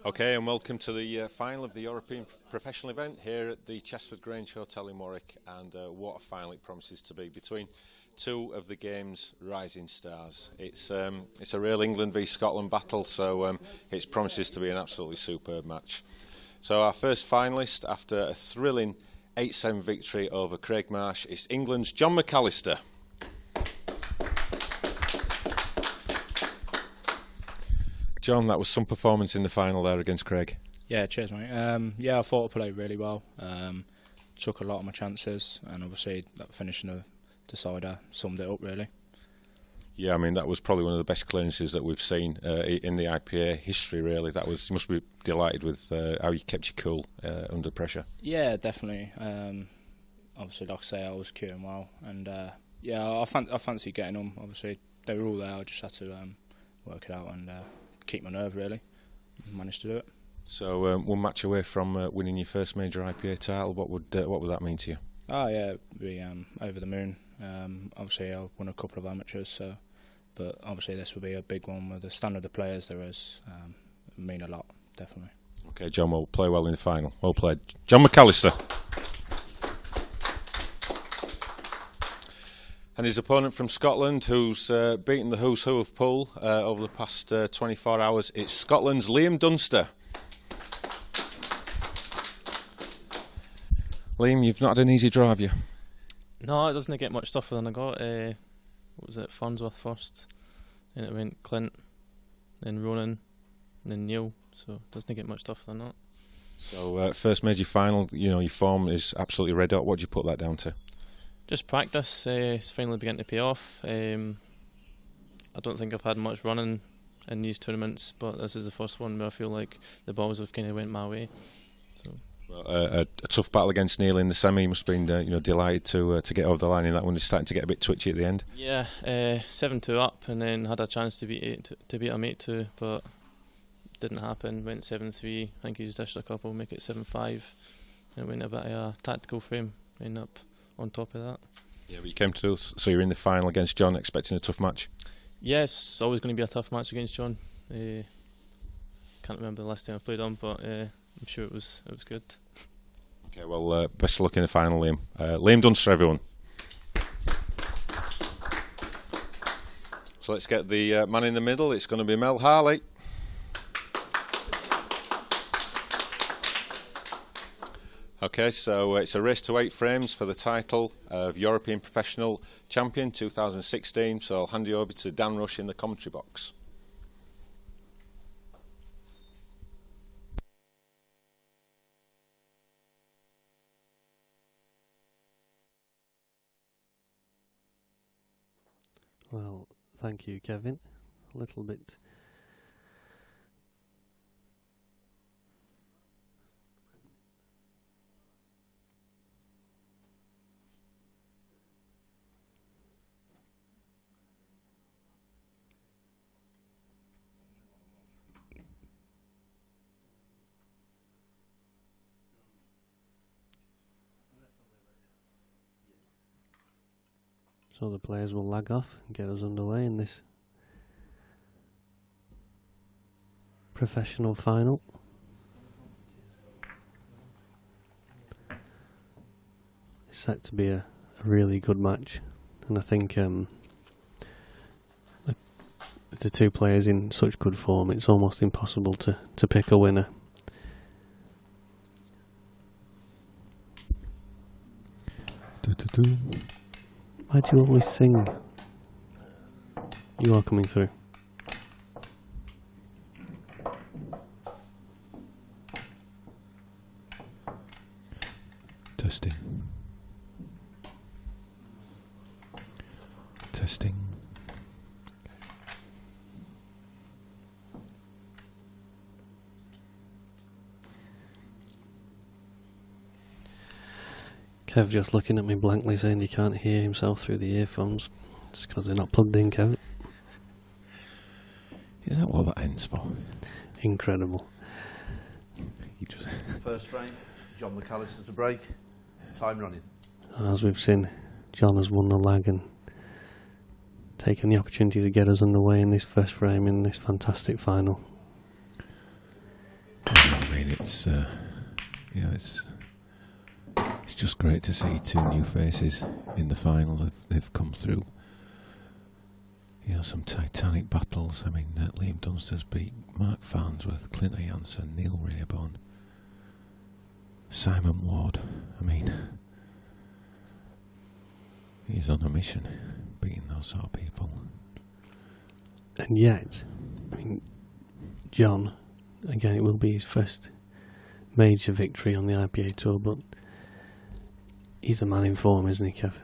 Okay, and welcome to the final of the European professional event here at the Chesterford Grange Hotel in Warwick, and what a final it promises to be between two of the game's rising stars. It's a real England v Scotland battle, so it promises to be an absolutely superb match. So our first finalist, after a thrilling 8-7 victory over Craig Marsh, is England's John McAllister. John, that was some performance in the final there against Craig. Yeah, cheers, mate. Yeah, I thought I played really well. Took a lot of my chances, and obviously that finish in the decider summed it up, really. Yeah, I mean, that was probably one of the best clearances that we've seen in the IPA history, really. You must be delighted with how you kept your cool under pressure. Yeah, definitely. Obviously, like I say, I was queuing well, and yeah, I fancy getting them. Obviously, they were all there. I just had to work it out and keep my nerve, really. Managed to do it. So one match away from winning your first major IPA title. What would that mean to you? Oh yeah, be over the moon. Obviously, I won a couple of amateurs, but obviously this will be a big one with the standard of players there is. Mean a lot, definitely. Okay, John, will play well in the final. Well played, John McAllister. And his opponent from Scotland, who's beaten the who's who of pool over the past 24 hours, it's Scotland's Liam Dunster. Liam, you've not had an easy draw, have you? No, it doesn't get much tougher than I got. What was it, Farnsworth first, and it went Clint, then Ronan, and then Neil, so it doesn't get much tougher than that. So first major final, your form is absolutely red hot. What do you put that down to? Just practice. It's finally beginning to pay off. I don't think I've had much running in these tournaments, but this is the first one where I feel like the balls have kind of went my way. So. Well, a tough battle against Neil in the semi. You must have been delighted to get over the line in that one. It's starting to get a bit twitchy at the end. Yeah, 7-2 up, and then had a chance to beat a mate 8-2, but didn't happen. Went 7-3. I think he's dished a couple, make it 7-5, and went a bit of a tactical frame. End up on top of that. Yeah, but you came to do, so you're in the final against John, expecting a tough match. Yeah, it's always going to be a tough match against John. Can't remember the last time I played on, but I'm sure it was good. Okay, well, best of luck in the final, Liam. Liam Dunster, everyone. So let's get the man in the middle. It's going to be Mel Harley. Okay, so it's a race to 8 frames for the title of European Professional Champion 2016. So I'll hand you over to Dan Rush in the commentary box. Well, thank you, Kevin. A little bit. So the players will lag off and get us underway in this professional final. It's set to be a really good match, and I think the two players in such good form, it's almost impossible to pick a winner. Why do you always sing? You are coming through. Testing. Testing. Kev just looking at me blankly saying he can't hear himself through the earphones. It's because they're not plugged in, Kev. Is that what that ends for? Incredible. First frame, John McAllister to break. Time running. As we've seen, John has won the lag and taken the opportunity to get us underway in this first frame in this fantastic final. it's it's just great to see two new faces in the final. They've come through, some titanic battles. I mean, Liam Dunster's beat Mark Farnsworth, Clint Janssen, Neil Rayburn, Simon Ward. I mean, he's on a mission, beating those sort of people. And yet, I mean, John, again, it will be his first major victory on the IPA tour, but he's a man in form, isn't he, Kev?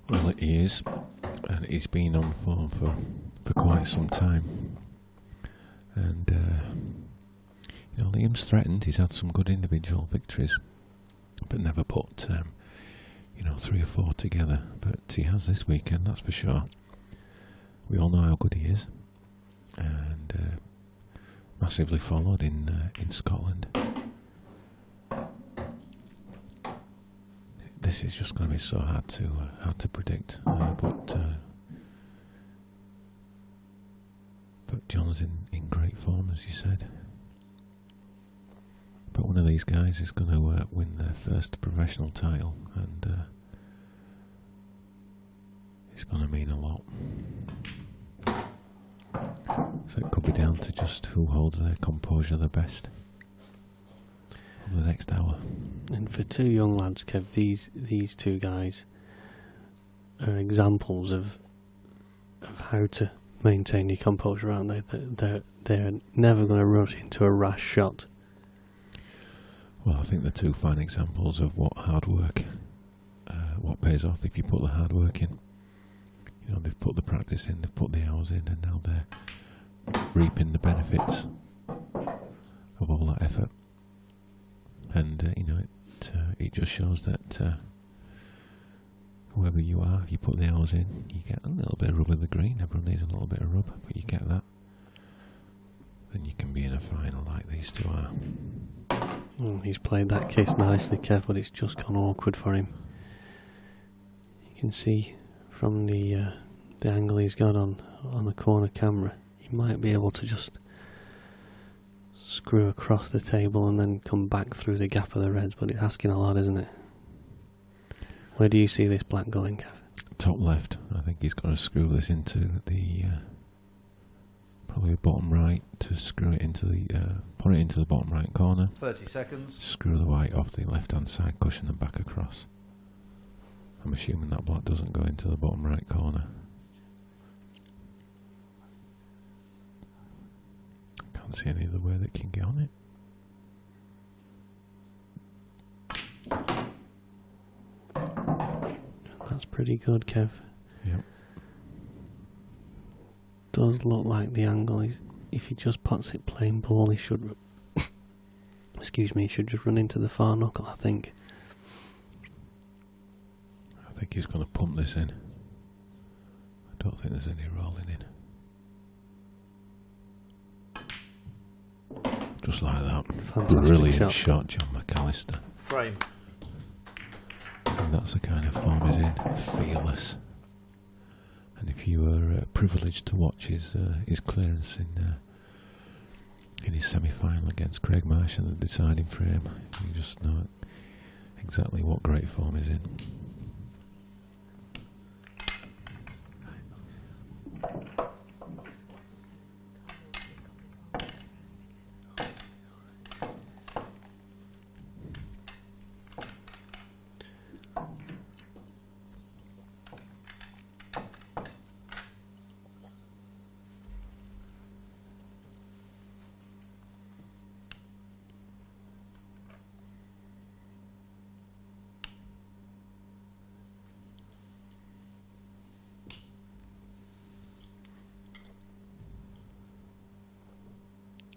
Well, he is, and he's been on form for quite some time. And Liam's threatened. He's had some good individual victories, but never put 3 or 4 together. But he has this weekend, that's for sure. We all know how good he is, and massively followed in Scotland. This is just going to be so hard to predict, but John's in great form, as you said. But one of these guys is going to win their first professional title, and it's going to mean a lot. So it could be down to just who holds their composure the best over the next hour. And for two young lads, Kev, these two guys are examples of how to maintain your composure, aren't they? They're never going to rush into a rash shot. Well, I think they're two fine examples of what hard work, what pays off if you put the hard work in. They've put the practice in, they've put the hours in, and now they're reaping the benefits of all that effort. And it just shows that whoever you are, if you put the hours in, you get a little bit of rub of the green. Everyone needs a little bit of rub, but you get that. Then you can be in a final like these two are. He's played that kiss nicely, Kev, but it's just gone awkward for him. You can see from the angle he's got on the corner camera, he might be able to just screw across the table and then come back through the gap of the reds, but it's asking a lot, isn't it? Where do you see this black going, Kev? Top left. I think he's got to screw this into the probably bottom right to screw it into the put it into the bottom right corner. 30 seconds. Screw the white off the left hand side cushion and back across. I'm assuming that black doesn't go into the bottom right corner. Can't see any other way that can get on it. That's pretty good, Kev. Yep. Does look like the angle is, if he just puts it plain ball, he should he should just run into the far knuckle, I think. I think he's going to pump this in. I don't think there's any rolling in. Just like that. Fantastic Brilliant shot, John McAllister. Frame. And that's the kind of form he's in. Fearless. And if you were privileged to watch his clearance in his semi-final against Craig Marsh in the deciding frame, you just know exactly what great form he's in.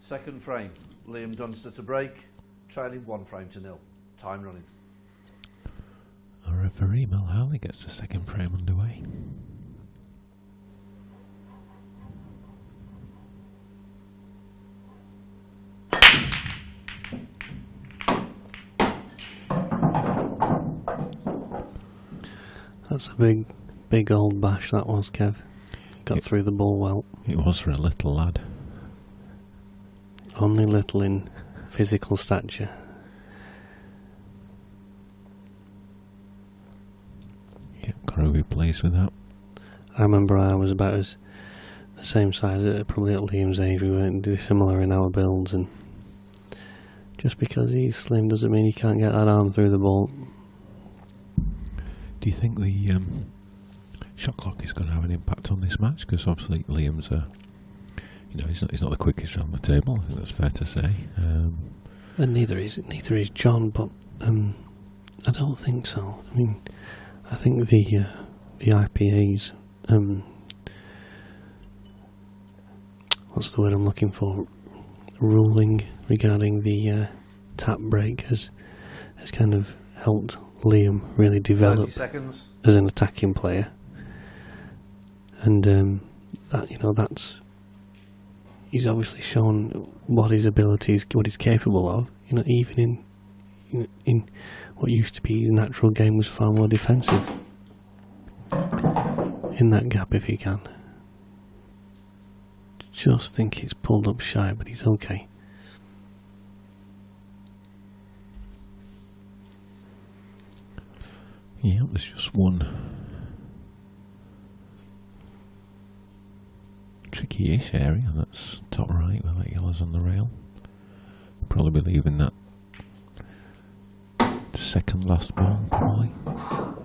Second frame. Liam Dunster to break. Trailing 1-0. Time running. Our referee Mel Harley gets the second frame underway. That's a big old bash that was, Kev. Got through the ball well. It was for a little lad. only little in physical stature. Yeah, got to be pleased with that. I remember I was about as the same size, probably at Liam's age. We weren't dissimilar in our builds, and just because he's slim doesn't mean he can't get that arm through the ball. Do you think the shot clock is going to have an impact on this match? Because obviously Liam's, he's not the quickest around the table. I think that's fair to say. And neither is John, but I don't think so. I mean, I think the IPA's what's the word I'm looking for? Ruling regarding the tap break has kind of helped Liam really develop 30 seconds. as an attacking player, and that's he's obviously shown what his abilities, what he's capable of. Even in what used to be his natural game was far more defensive. In that gap, if he can. Just think he's pulled up shy, but he's okay. Yeah, there's just one tricky-ish area. That's top right where that yellow's on the rail. Probably be leaving that second last ball, probably.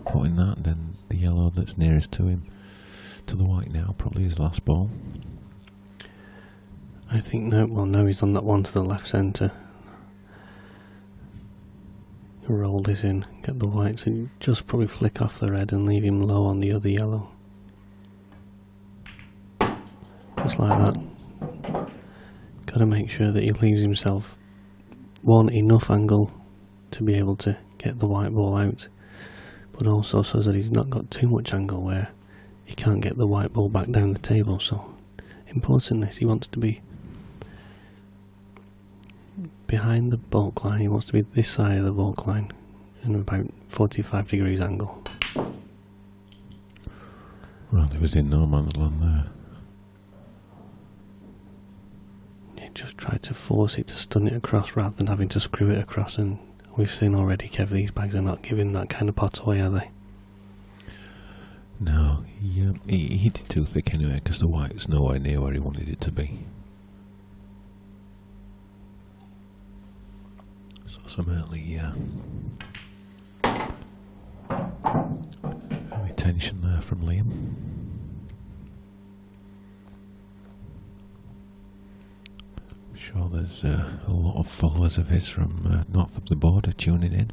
Putting that, and then the yellow that's nearest to him, to the white now, probably his last ball. I think no, he's on that one to the left centre. Roll this in, get the whites, and just probably flick off the red and leave him low on the other yellow. Just like that. Got to make sure that he leaves himself enough angle to be able to get the white ball out, but also so that he's not got too much angle where he can't get the white ball back down the table. So important this, he wants to be behind the baulk line. He wants to be this side of the baulk line and about 45 degrees angle. Well, he was in no man's land there. He just tried to force it to stun it across rather than having to screw it across, and we've seen already, Kev, these bags are not giving that kind of pot away, are they? No, he hit it too thick anyway, because the white's nowhere near where he wanted it to be. So some early tension there from Liam. I'm sure there's a lot of followers of his from north of the border tuning in.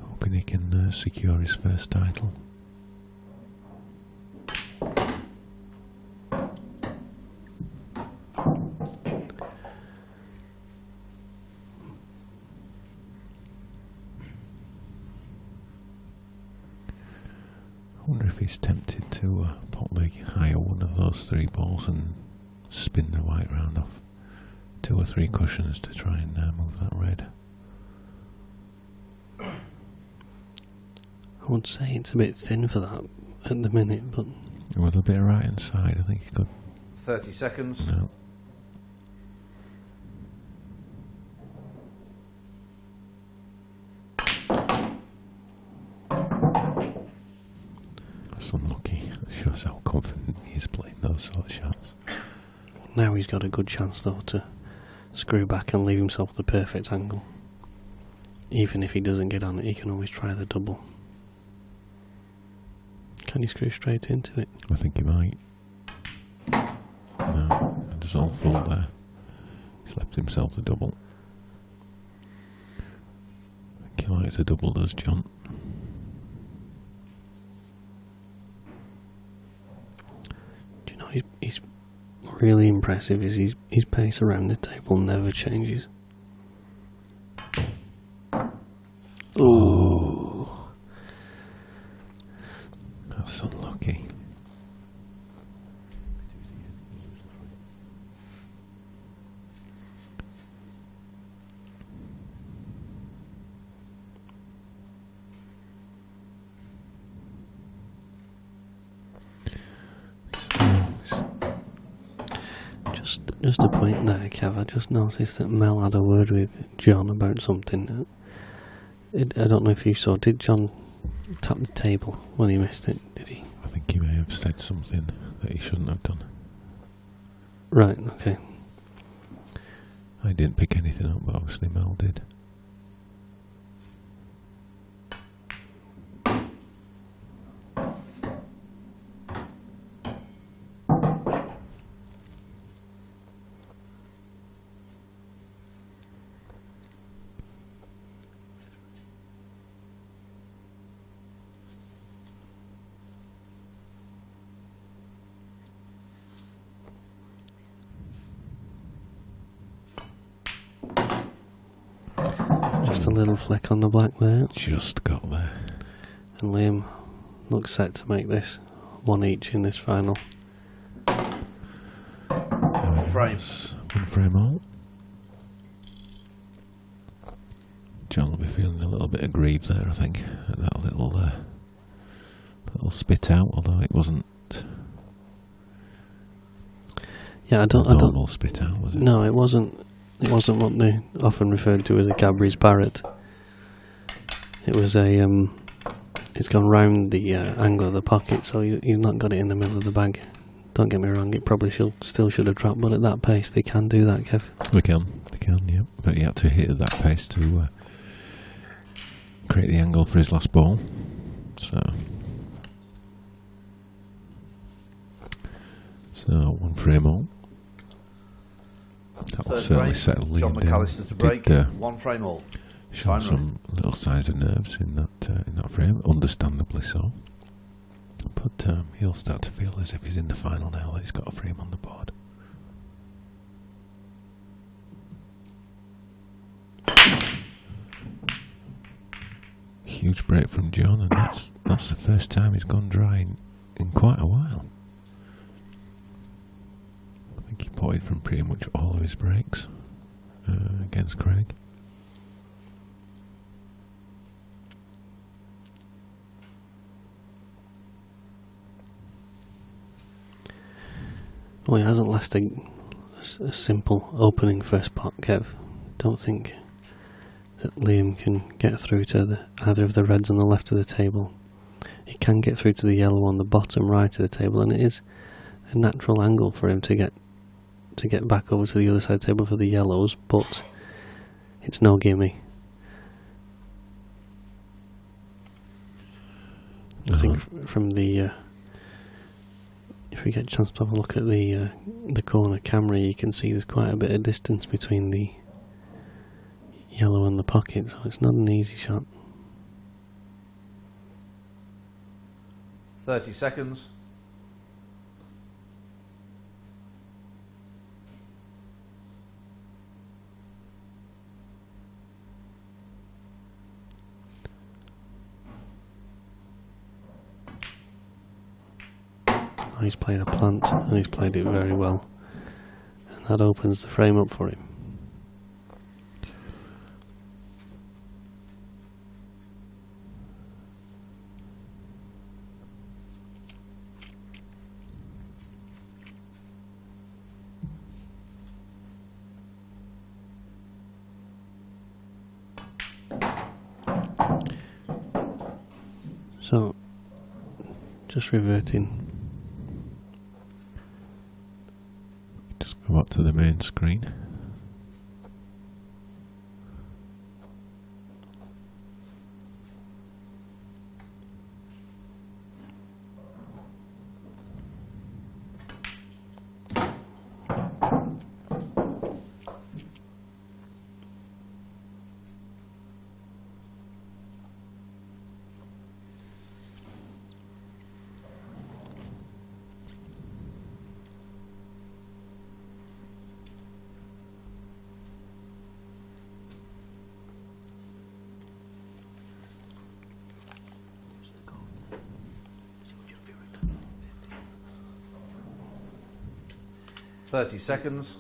Hoping he can secure his first title. I wonder if he's tempted to put the higher one of those three balls and spin the white round off 2 or 3 cushions to try and move that red. I would say it's a bit thin for that at the minute, but With a bit of right hand side, I think he could. 30 seconds. No. That's unlucky. That shows how confident he's playing those sort of shots. now he's got a good chance though to screw back and leave himself the perfect angle. Even if he doesn't get on it, he can always try the double. Can he screw straight into it? I think he might. No, it's all full there. He's left himself the double. I think he likes a double, does John? Do you know he's really impressive is his pace around the table never changes. Oh, that's unlucky. Just a point there, Kev. I just noticed that Mel had a word with John about something. I don't know if you saw. Did John tap the table when he missed it? Did he? I think he may have said something that he shouldn't have done. Right. Okay. I didn't pick anything up, but obviously Mel did. Just a little flick on the black there. Just got there. And Liam looks set to make this one each in this final. One frame. One frame all. John will be feeling a little bit aggrieved there, I think, at that little spit out, although it wasn't. Yeah, I don't. Normal spit out, was it? No, it wasn't. It wasn't what they often referred to as a Cadbury's parrot. It was a. It's gone round the angle of the pocket, so he's not got it in the middle of the bag. Don't get me wrong; it probably still should have dropped, but at that pace, they can do that, Kev. They can, yeah. But he had to hit at that pace to create the angle for his last ball. So one frame all. That'll Third certainly frame, settle Liam John down. McAllister to break. One frame all. Show Fine some little signs of nerves in that frame, understandably so. But he'll start to feel as if he's in the final now that he's got a frame on the board. Huge break from John, and that's the first time he's gone dry in quite a while. I think he potted from pretty much all of his breaks against Craig. Well, he hasn't lasted a simple opening first pot, Kev. Don't think that Liam can get through to either of the reds on the left of the table. He can get through to the yellow on the bottom right of the table, and it is a natural angle for him to get back over to the other side of the table for the yellows, but it's no gimme. I think from the if we get a chance to have a look at the corner camera, you can see there's quite a bit of distance between the yellow and the pocket, so it's not an easy shot. 30 seconds. He's played a plant, and he's played it very well, and that opens the frame up for him. So, just reverting. Just go up to the main screen. Thirty seconds.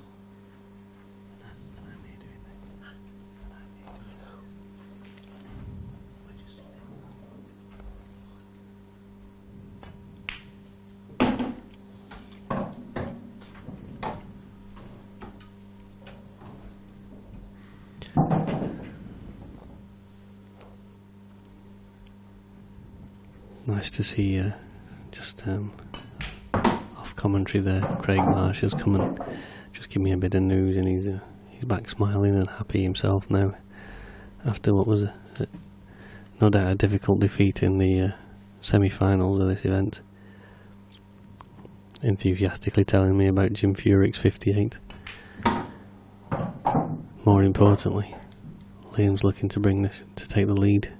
Nice to see just off commentary there. Craig Marsh has come and just give me a bit of news, and he's back smiling and happy himself now after what was no doubt a difficult defeat in the semi-finals of this event. Enthusiastically telling me about Jim Furyk's 58. More importantly, Liam's looking to bring this to take the lead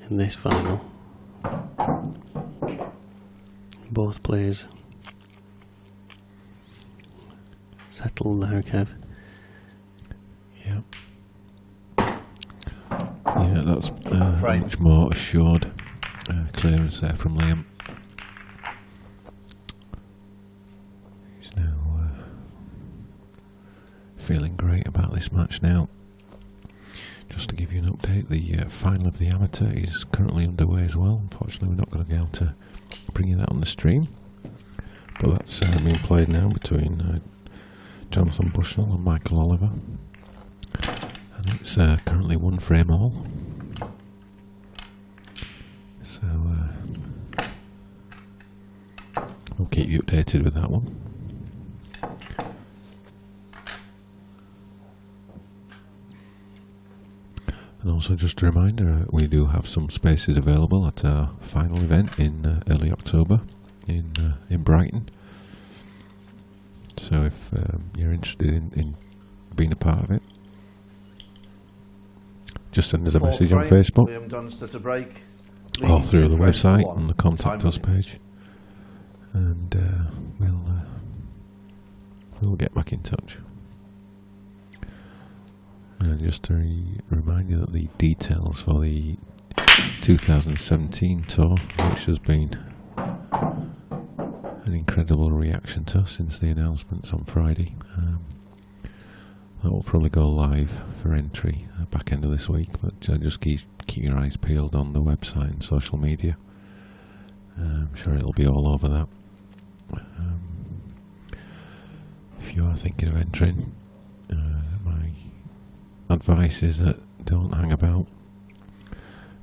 in this final. Both players settled now, Kev. Yeah. Yeah, that's a much more assured clearance there from Liam. He's now feeling great about this match now. Just to give you an update, the final of the amateur is currently underway as well. Unfortunately, we're not going to be able to bring you that on the stream, but that's being played now between Jonathan Bushnell and Michael Oliver, and it's currently 1 frame all. So we'll keep you updated with that one. And also just a reminder, we do have some spaces available at our final event in early October in Brighton. So if you're interested in being a part of it, just send us a message on Facebook Liam Dunster to break, or through the website on the Contact Us page, and we'll get back in touch. And just to remind you that the details for the 2017 tour, which has been an incredible reaction to since the announcements on Friday, that will probably go live for entry back end of this week, but just keep your eyes peeled on the website and social media. I'm sure it'll be all over that. If you are thinking of entering, my advice is that don't hang about,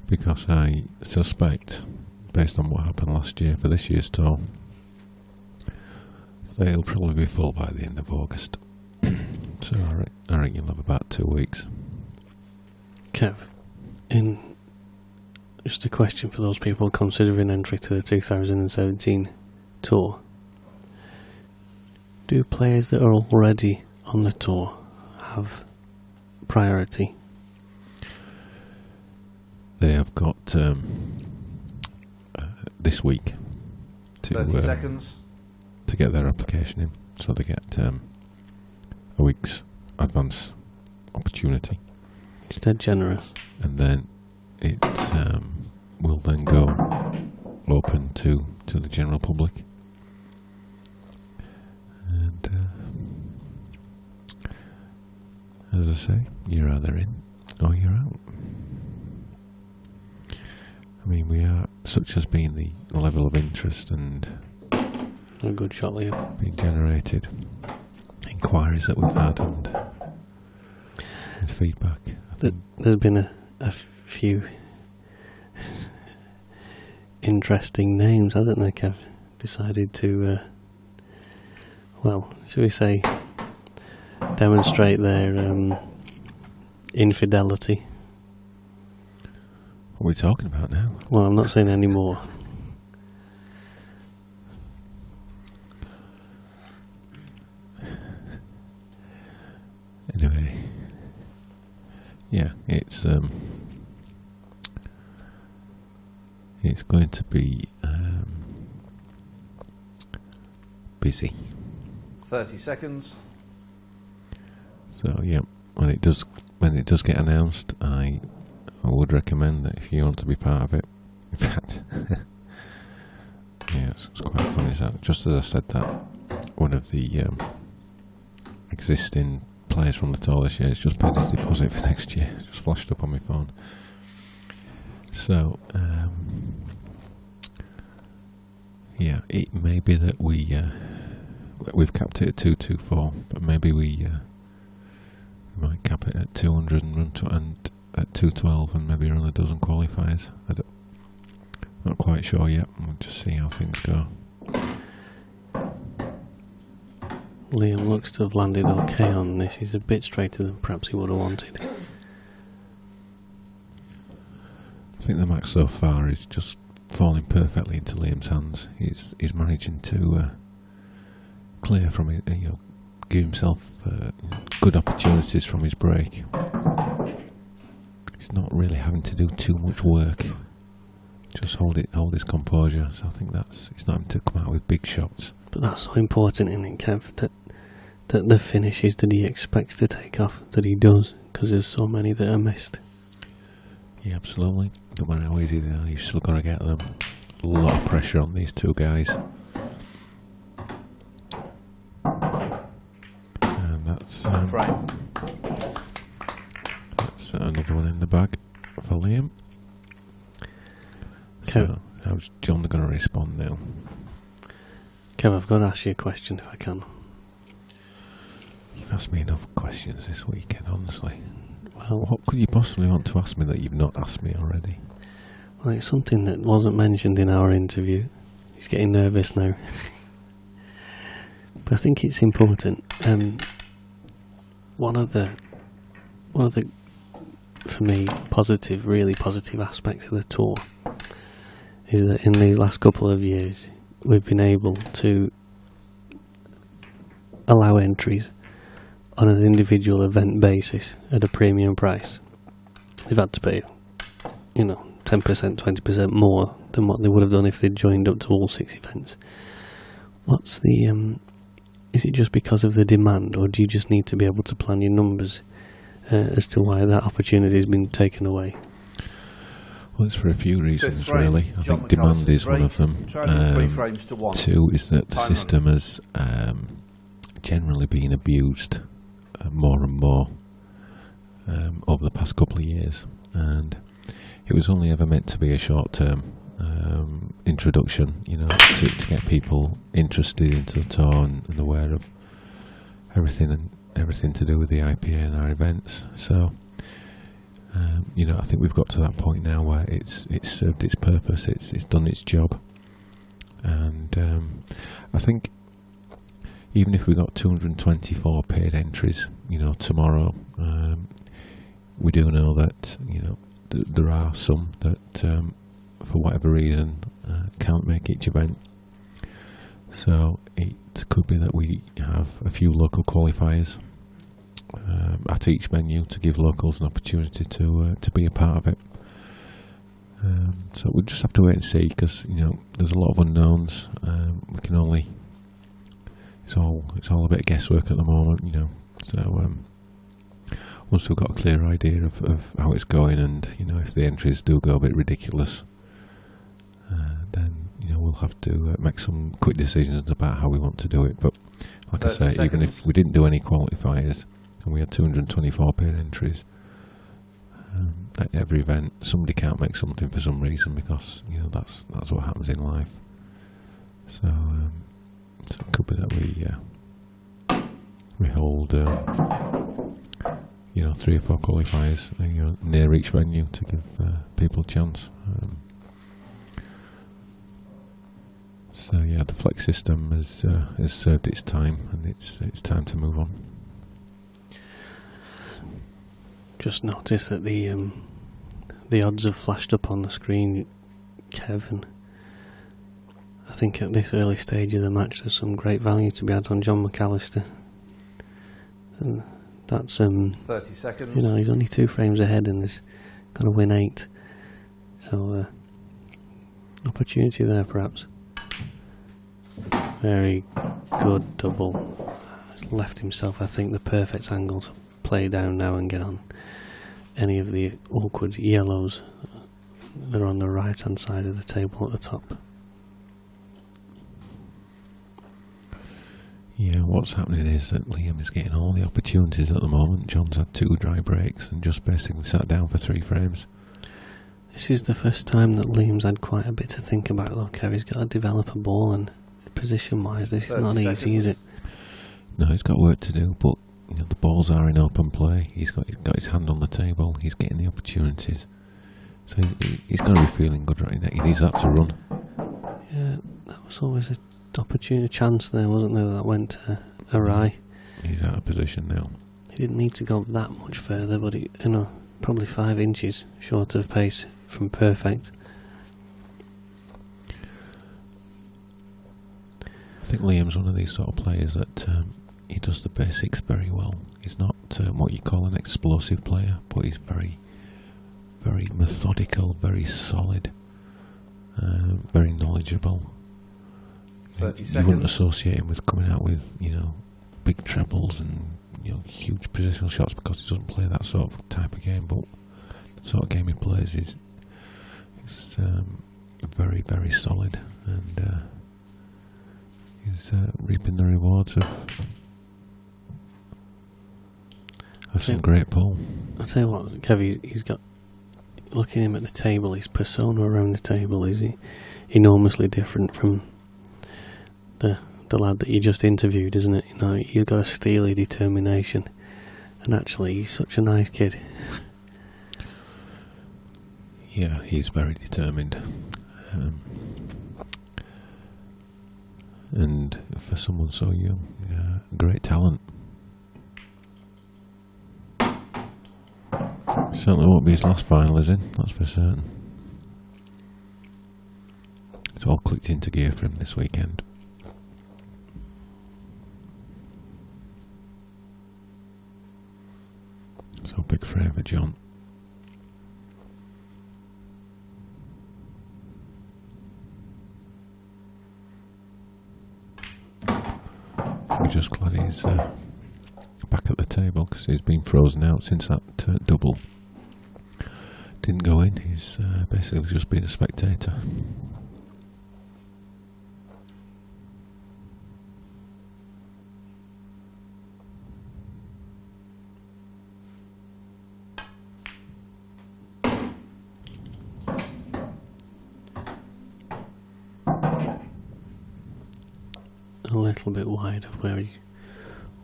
because I suspect, based on what happened last year for this year's tour, they'll probably be full by the end of August. So I reckon you'll have about 2 weeks. Kev, in just a question for those people considering entry to the 2017 tour. Do players that are already on the tour have priority? They have got this week to 30 seconds to get their application in, so they get a week's advance opportunity. It's dead generous. And then it will then go open to the general public. And as I say, you're either in or you're out. I mean, we are, such has been the level of interest and a good shot, Liam. Being generated, inquiries that we've had, and feedback. There's been a few interesting names, hasn't there, Kev? Decided to, well, shall we say, demonstrate their infidelity. What are we talking about now? Well, I'm not saying any more. Anyway, yeah, it's going to be busy. 30 seconds. So yeah, when it does get announced, I would recommend that if you want to be part of it. In fact, yeah, it's quite funny. So just as I said that, one of the existing players from the tour this year has just paid his deposit for next year. Just flashed up on my phone. So yeah, it may be that we've capped it at 224, but maybe we might cap it at 200 and run to, and at 212 and maybe around a dozen qualifiers. Not quite sure yet. We'll just see how things go. Liam looks to have landed okay on this. He's a bit straighter than perhaps he would have wanted. I think the match so far is just falling perfectly into Liam's hands. He's managing to clear from it, give himself good opportunities from his break. He's not really having to do too much work. Just hold his composure. So I think he's not having to come out with big shots. But that's so important, isn't it, Kev? That the finishes that he expects to take off, that he does, because there's so many that are missed. Yeah, absolutely. No matter how easy they are, you've still got to get them. A lot of pressure on these two guys. And that's another one in the bag for Liam. So, how's John going to respond now? Kev, I've got to ask you a question if I can. You've asked me enough questions this weekend, honestly. Well, what could you possibly want to ask me that you've not asked me already? Well, it's something that wasn't mentioned in our interview. He's getting nervous now. But I think it's important. One of the, for me, really positive aspects of the tour is that in the last couple of years, we've been able to allow entries on an individual event basis at a premium price. They've had to pay, 10%, 20% more than what they would have done if they'd joined up to all 6 events. What's the, is it just because of the demand, or do you just need to be able to plan your numbers as to why that opportunity has been taken away? Well, it's for a few reasons, really. I think demand is one of them. 2 is that the system has generally been abused more and more over the past couple of years, and it was only ever meant to be a short-term introduction, to get people interested into the tour and aware of everything to do with the IPA and our events. So, I think we've got to that point now where it's served its purpose, it's done its job, and I think even if we got 224 paid entries, tomorrow, we do know that there are some that for whatever reason can't make each event. So it could be that we have a few local qualifiers at each venue to give locals an opportunity to be a part of it. So we'll just have to wait and see, because there's a lot of unknowns. We can only it's all a bit of guesswork at the moment, So once we've got a clear idea of how it's going, and if the entries do go a bit ridiculous, then we'll have to make some quick decisions about how we want to do it. But like I say, even if we didn't do any qualifiers and we had 224 paid entries at every event, somebody can't make something for some reason, because that's what happens in life. So it could be that we hold 3 or 4 qualifiers near each venue to give people a chance. So yeah, the flex system has served its time, and it's time to move on. Just noticed that the odds have flashed up on the screen, Kevin. I think at this early stage of the match, there's some great value to be had on John McAllister. That's 30 seconds. He's only 2 frames ahead and he's got to win 8. So opportunity there, perhaps. Very good double. He's left himself, I think, the perfect angle to play down now and get on any of the awkward yellows that are on the right hand side of the table at the top. Yeah, what's happening is that Liam is getting all the opportunities at the moment. John's had 2 dry breaks and just basically sat down for 3 frames. This is the first time that Liam's had quite a bit to think about, though, Kev. He's got to develop a ball, and position-wise, this is not easy, is it? No, he's got work to do, but the balls are in open play. He's got his hand on the table. He's getting the opportunities. So he's going to be feeling good right now. He needs that to run. Yeah, that was always an opportunity, chance there, wasn't there? That went awry. He's out of position now. He didn't need to go that much further, but he, probably 5 inches short of pace from perfect. I think Liam's one of these sort of players that he does the basics very well. He's not what you call an explosive player, but he's very, very methodical, very solid, very knowledgeable. 30 you seconds. wouldn't associate him with coming out with, big trebles and huge positional shots because he doesn't play that sort of type of game. But the sort of game he plays is very, very solid, and he's reaping the rewards of some great pull. I'll tell you what, Kev, he's got. Looking at him at the table, his persona around the table is enormously different from the lad that you just interviewed, isn't it? He's got a steely determination, and actually, he's such a nice kid. Yeah, he's very determined, and for someone so young, great talent. Certainly won't be his last final, is it? That's for certain. It's all clicked into gear for him this weekend. So big frame for John. We're just glad he's back at the table because he's been frozen out since that double didn't go in. He's basically just been a spectator. A little bit wide of where he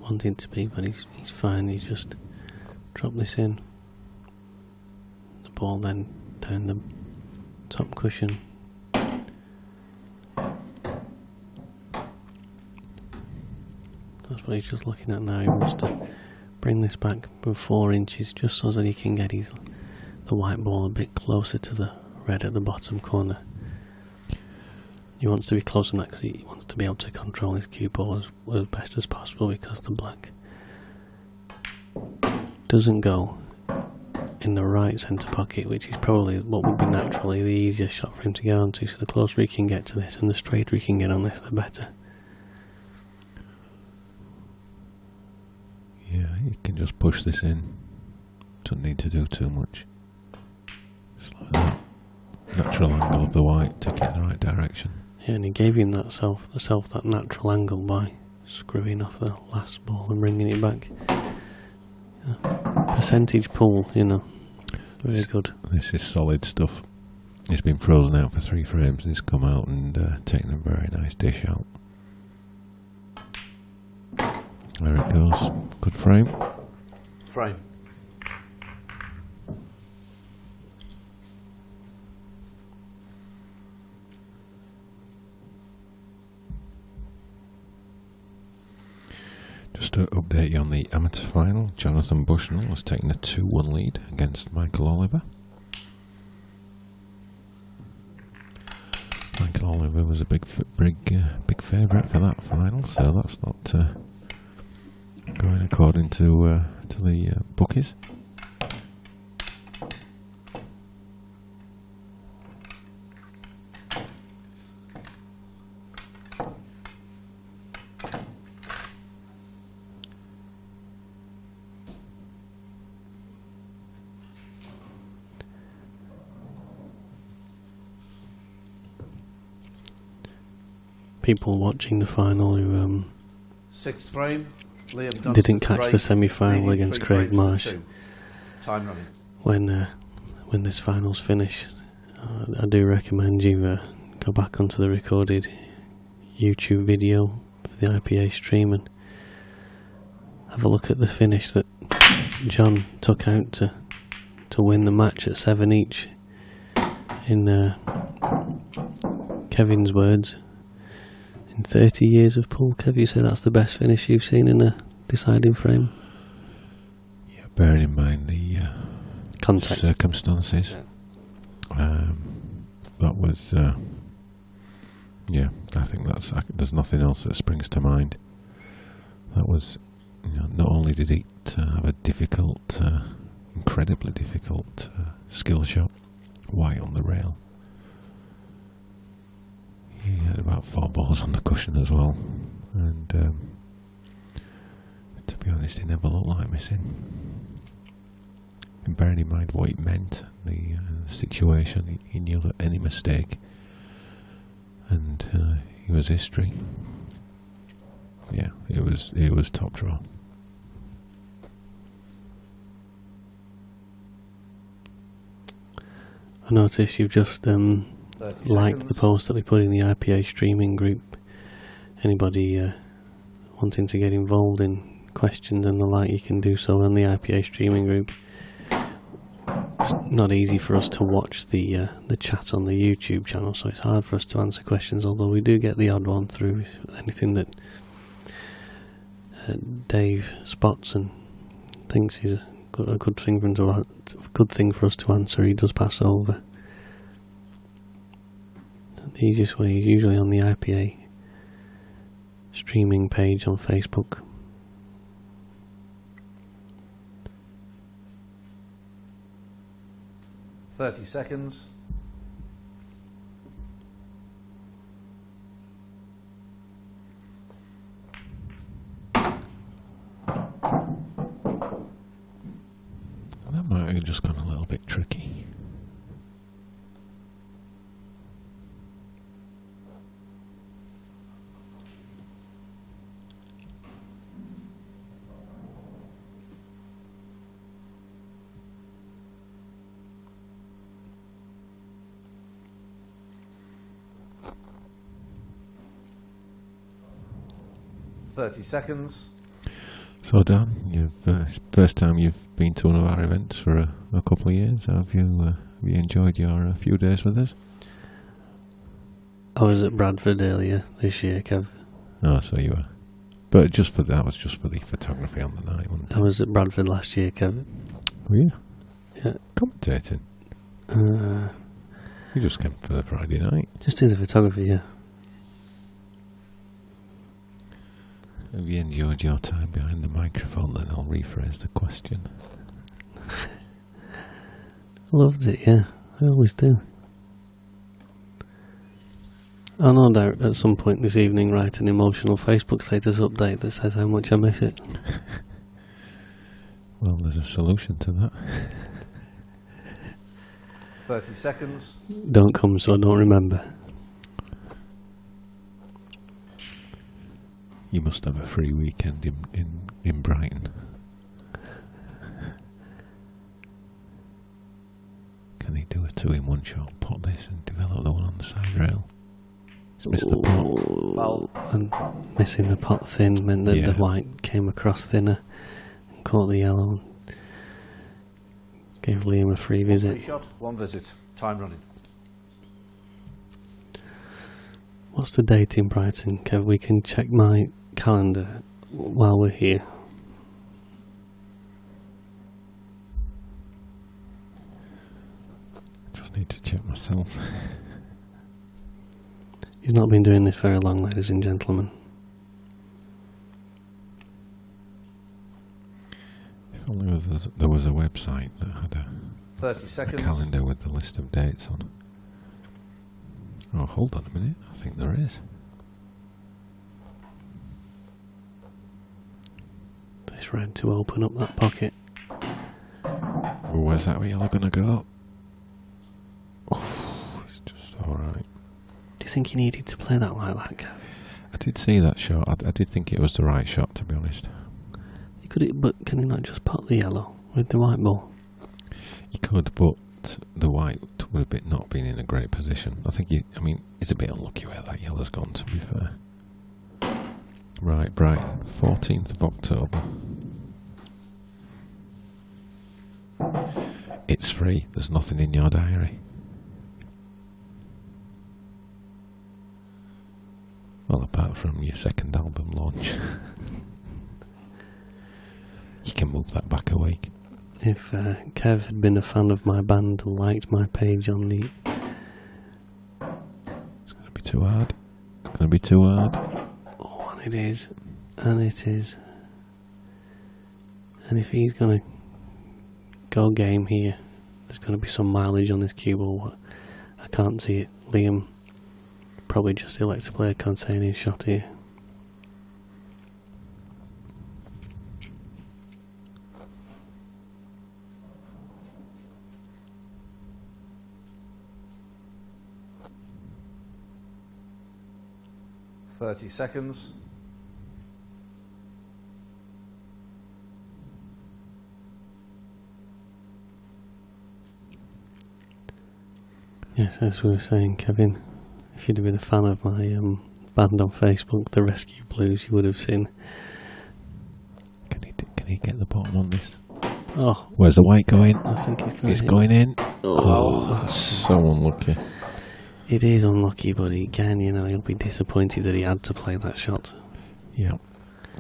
wanted to be, but he's fine. He's just dropped this in. The ball then down the top cushion. That's what he's just looking at now. He wants to bring this back from 4 inches just so that he can get the white ball a bit closer to the red at the bottom corner. He wants to be close on that because he wants to be able to control his cue ball as best as possible, because the black doesn't go in the right centre pocket, which is probably what would be naturally the easiest shot for him to get onto. So the closer he can get to this and the straighter he can get on this, the better. Yeah, you can just push this in. Doesn't need to do too much. Just like that. Natural angle of the white, take it in the right direction. Yeah, and he gave him that that natural angle by screwing off the last ball and bringing it back. Percentage pull, very good. This is solid stuff. He's been frozen out for 3 frames and he's come out and taken a very nice dish out. There it goes. Good frame. Frame. Just to update you on the amateur final, Jonathan Bushnell has taken a 2-1 lead against Michael Oliver. Michael Oliver was a big favourite for that final, so that's not going according to the bookies. People watching the final who 6th frame. Liam Dunster didn't to catch break, the semi-final leading against 3 Craig frames to Marsh. 2. Time running. When this final's finished, I do recommend you go back onto the recorded YouTube video for the IPA stream and have a look at the finish that John took out to win the match at 7 each. In Kevin's words, in 30 years of pool, Kev, you say that's the best finish you've seen in a deciding frame? Yeah, bearing in mind the Context. Circumstances. That was, yeah, I think there's nothing else that springs to mind. That was, not only did it have a difficult, incredibly difficult skill shot, wide on the rail. He had about 4 balls on the cushion as well, and to be honest, he never looked like missing. And bearing in mind what it meant, the situation, he knew that any mistake, and he was history. Yeah, it was top draw. I noticed you've just liked the post that we put in the IPA streaming group. Anybody wanting to get involved in questions and the like, you can do so on the IPA streaming group. It's not easy for us to watch the chat on the YouTube channel, so it's hard for us to answer questions, although we do get the odd one through. Anything that Dave spots and thinks is a good thing for us to answer, he does pass over. The easiest way is usually on the IPA streaming page on Facebook. "30 seconds. That might have just gone a little bit tricky. "30 seconds. So Dan, first time you've been to one of our events for a couple of years. Have you enjoyed your few days with us? I was at Bradford earlier this year, Kev. Oh, so you were. But that was just for the photography on the night, wasn't it? I was at Bradford last year, Kev. Were you? Yeah. Commentating? You just came for the Friday night. Just do the photography, yeah. Have you enjoyed your time behind the microphone? Then I'll rephrase the question. Loved it, yeah. I always do. I'll no doubt at some point this evening write an emotional Facebook status update that says how much I miss it. Well, there's a solution to that. 30 seconds. Don't come so I don't remember. You must have a free weekend in Brighton. Can they do a 2-in-1 shot, pot this and develop the one on the side rail? It's missed the pot. Foul. And missing the pot thin meant that the white came across thinner and caught the yellow. Gave Liam a free visit. Free shot, 1 visit. Time running. What's the date in Brighton, Kev? We can check my calendar while we're here. Just need to check myself. He's not been doing this very long, ladies and gentlemen. If only there was a website that had 30 a seconds. calendar with the list of dates on. Oh, hold on a minute. I think there is. This red to open up that pocket. Oh, where's that yellow going to go? Oh, it's just alright. Do you think he needed to play that like that, Kev? I did see that shot. I did think it was the right shot, to be honest. He could, but can he not just pot the yellow with the white ball? He could, but the white would have not been in a great position. I think he's a bit unlucky where that yellow's gone, to be fair. Right, Brighton, 14th of October. It's free, there's nothing in your diary. Well, apart from your second album launch. You can move that back a week. If Kev had been a fan of my band and liked my page on the... It's going to be too hard. It's going to be too hard. Oh, and it is. And it is. And if he's going to go game here, there's going to be some mileage on this cue ball. I can't see it. Liam probably just elects to play a containing shot here. Seconds. Yes, as we were saying, Kevin, if you'd have been a fan of my band on Facebook, The Rescue Blues, you would have seen. Can he get the bottom on this? Oh, Where's the white going? I think It's going in. Oh, That's so unlucky. it is unlucky, but again, he'll be disappointed that he had to play that shot. Yeah,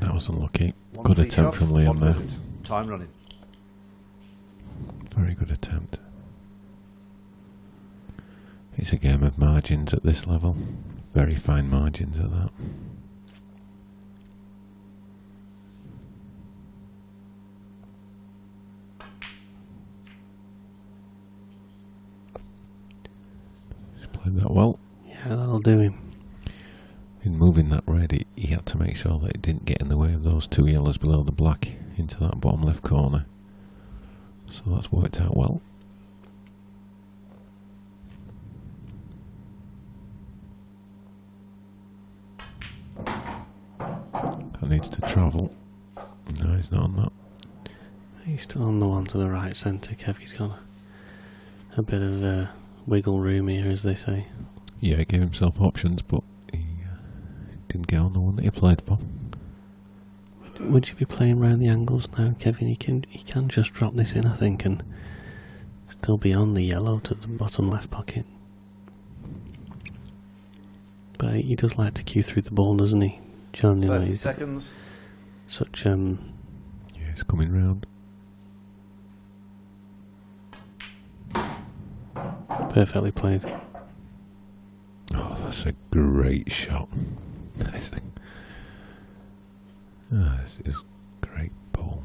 that was unlucky. One Good free attempt shot, from Liam one there. putt. Time running. Very good attempt. It's a game of margins at this level. Very fine margins at that. He's played that well. Yeah, that'll do him. In moving that red, he had to make sure that it didn't get in the way of those two yellows below the black into that bottom left corner. So that's worked out well. That needs to travel. No, he's not on that. He's still on the one to the right centre, Kev. He's got a bit of wiggle room here, as they say. Yeah, he gave himself options, but he didn't get on the one that he played for. Would you be playing round the angles now, Kevin? He can just drop this in, I think, and still be on the yellow to the bottom left pocket. But he does like to cue through the ball, doesn't he? John, 30 seconds. Such Yeah, he's coming round. perfectly played. Oh, that's a great shot. This is great ball.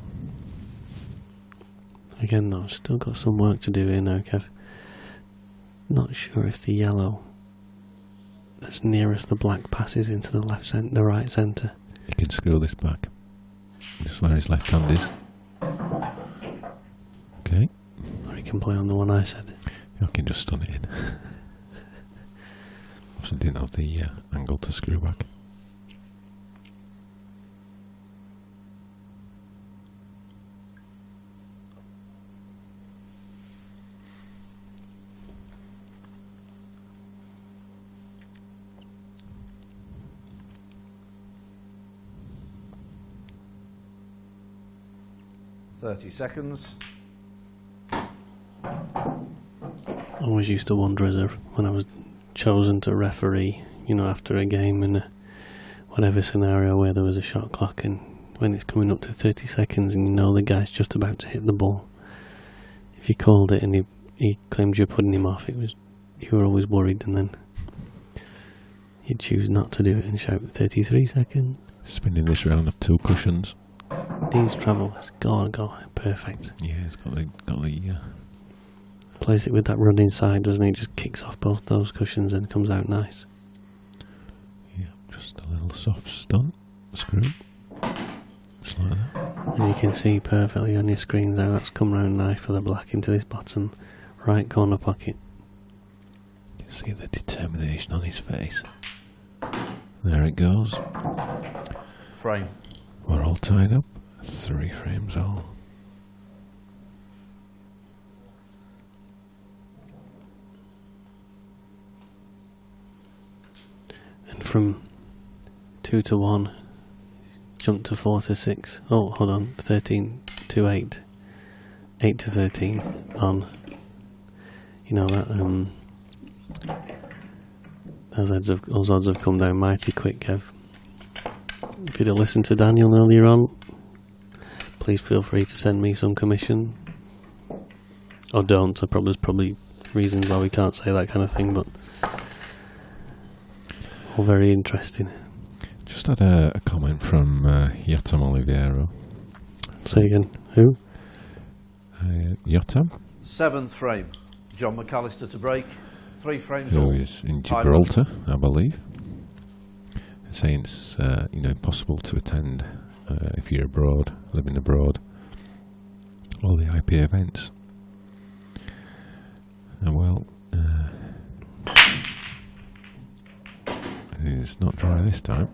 Again, though, still got some work to do here now, Kev. Not sure if the yellow that's nearest the black passes into the the right centre. He can screw this back. Just where his left hand is. Okay. Or he can play on the one I said. I can just stun it in. Obviously didn't have the angle to screw back. Seconds. I always used to wonder when I was chosen to referee, after a game in whatever scenario where there was a shot clock, and when it's coming up to 30 seconds and the guy's just about to hit the ball, if you called it and he claimed you're putting him off, you were always worried, and then you'd choose not to do it and shout 33 seconds. Spinning this round of 2 cushions. These travel, go, perfect. Yeah, it's got the Plays it with that run inside, doesn't he? Just kicks off both those cushions and comes out nice. yeah, just a little soft stun, screw, just like that. And you can see perfectly on your screens how that's come round nice for the black into this bottom right corner pocket. You can see the determination on his face. There it goes. Frame. We're all tied up. 3 frames all. And from 2 to 1, jumped to 4-6. Oh, hold on, 13-8, 8-13 on. You know that those odds have come down mighty quick, Kev. If you'd have listened to Daniel earlier on, please feel free to send me some commission. Or don't. There's probably reasons why we can't say that kind of thing, but all very interesting. Just had a comment from Yotam Oliveiro. Say again, who? Yotam? 7th frame. John McAllister to break. 3 frames Who all. is in Gibraltar, I believe. Saying it's impossible to attend if you're abroad, living abroad, all the IPA events. Well, it's not dry this time.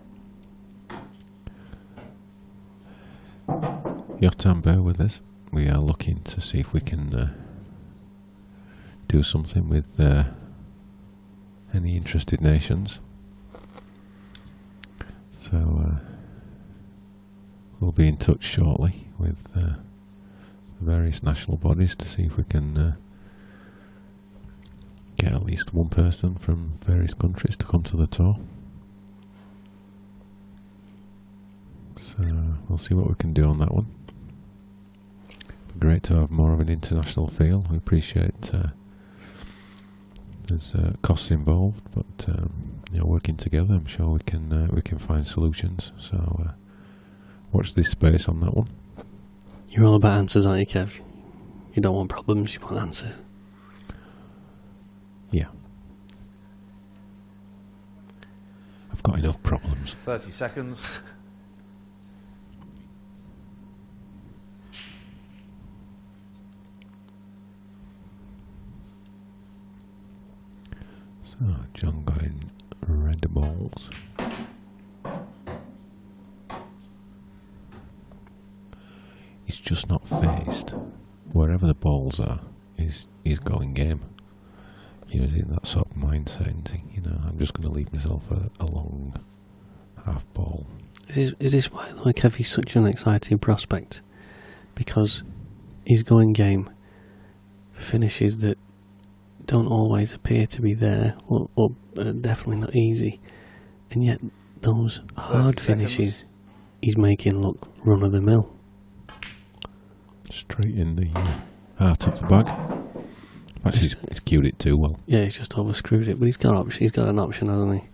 Yotam, bear with us. We are looking to see if we can do something with any interested nations. So we'll be in touch shortly with the various national bodies to see if we can get at least one person from various countries to come to the tour. So we'll see what we can do on that one. Great to have more of an international feel. We appreciate there's costs involved, but working together, I'm sure we can find solutions. So watch this space on that one. You're all about answers, aren't you, Kev? You don't want problems, you want answers. Yeah. I've got enough problems. 30 seconds. So, John going red balls. He's just not phased. Wherever the balls are, he's going game. He's in that sort of mindset and think, I'm just going to leave myself a long half ball. Is this why, though, Kev, he's such an exciting prospect? Because he's going game finishes that don't always appear to be there, or definitely not easy, and yet those hard finishes he's making look run of the mill. Straight in the heart of the bag. Actually, he's cued it too well. Yeah, he's just overscrewed it, but he's got an option, hasn't he?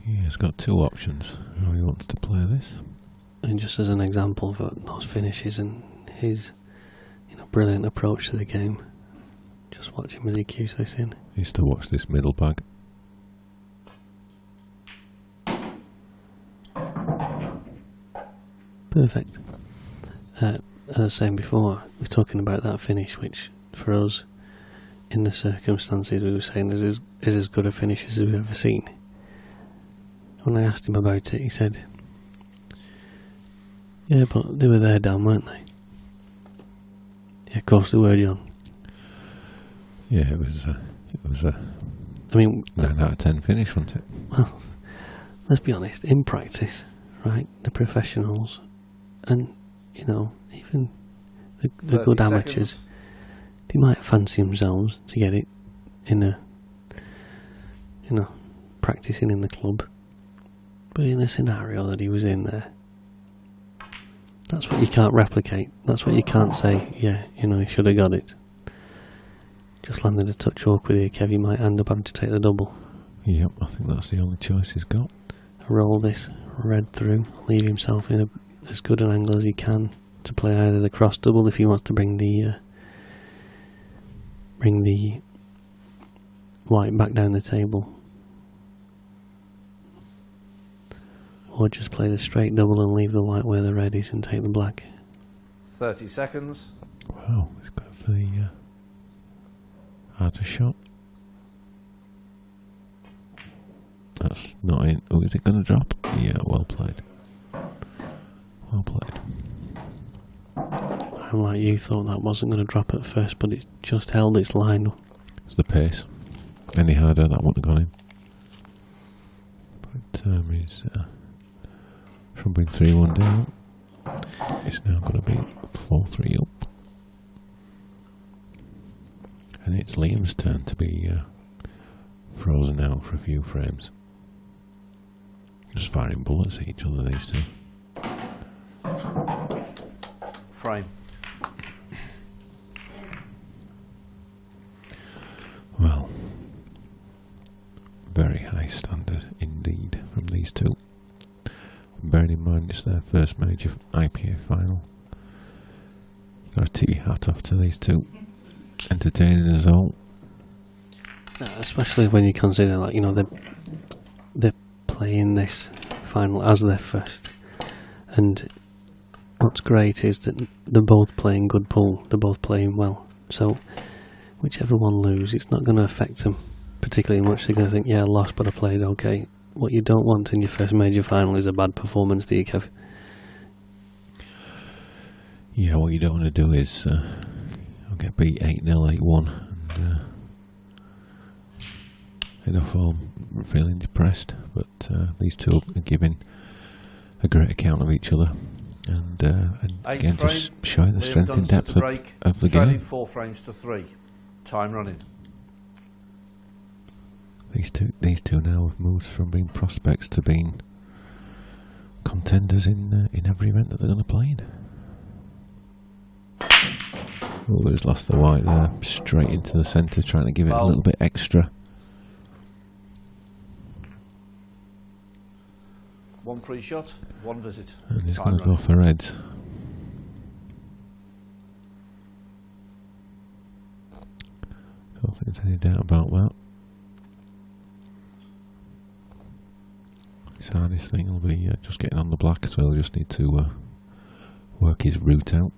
Yeah, he's got 2 options. How he wants to play this. And just as an example for those finishes and his brilliant approach to the game, just watch him as he cues this in. He's to watch this middle bag. Perfect. As I was saying before, we're talking about that finish, which for us, in the circumstances we were saying, is as good a finish as we've ever seen. When I asked him about it, he said, "Yeah, but they were there, Dan, weren't they?" Yeah, of course they were, John. Yeah, it was a 9 out of 10 finish, wasn't it? Well, let's be honest, in practice, right, the professionals and, even the good amateurs, they might fancy themselves to get it in practicing in the club. But in the scenario that he was in there, that's what you can't replicate. That's what you can't say, yeah, he should have got it. Just landed a touch awkward here, Kev. You might end up having to take the double. Yep, I think that's the only choice he's got. Roll this red through, leave himself in as good an angle as he can to play either the cross double if he wants to bring the white back down the table, or just play the straight double and leave the white where the red is and take the black. 30 seconds. Wow, he's going for the harder shot. That's not in. Oh, is it going to drop? Yeah, well played. Well played. I'm like you, thought that wasn't going to drop at first, but it just held its line. It's the pace. Any harder, that wouldn't have gone in. But is from being 3-1 down. It's now going to be 4-3 up. And it's Liam's turn to be frozen out for a few frames. Just firing bullets at each other, these two. Frame. Well, very high standard indeed from these two. Bearing in mind it's their first major IPA final. You've got to tip your hat off to these two. Entertaining as all. Especially when you consider, like, you know, they're playing this final as their first, and what's great is that they're both playing good pool. They're both playing well. So whichever one loses, it's not going to affect them particularly much. They're going to think, yeah, I lost, but I played okay. What you don't want in your first major final is a bad performance, do you, Kev? Yeah, what you don't want to do is get beat 8-0, 8-1, and in a form feeling depressed. But these two are giving a great account of each other, and again just showing the strength and depth of the game. 4 frames to 3. Time running. These two now have moved from being prospects to being contenders in every event that they're going to play in. Oh, he's lost the white there, straight into the centre, trying to give it a little bit extra. 1 free shot, 1 visit. And he's going to go for reds. Don't think there's any doubt about that. His hardest thing will be just getting on the black, so he'll just need to work his route out.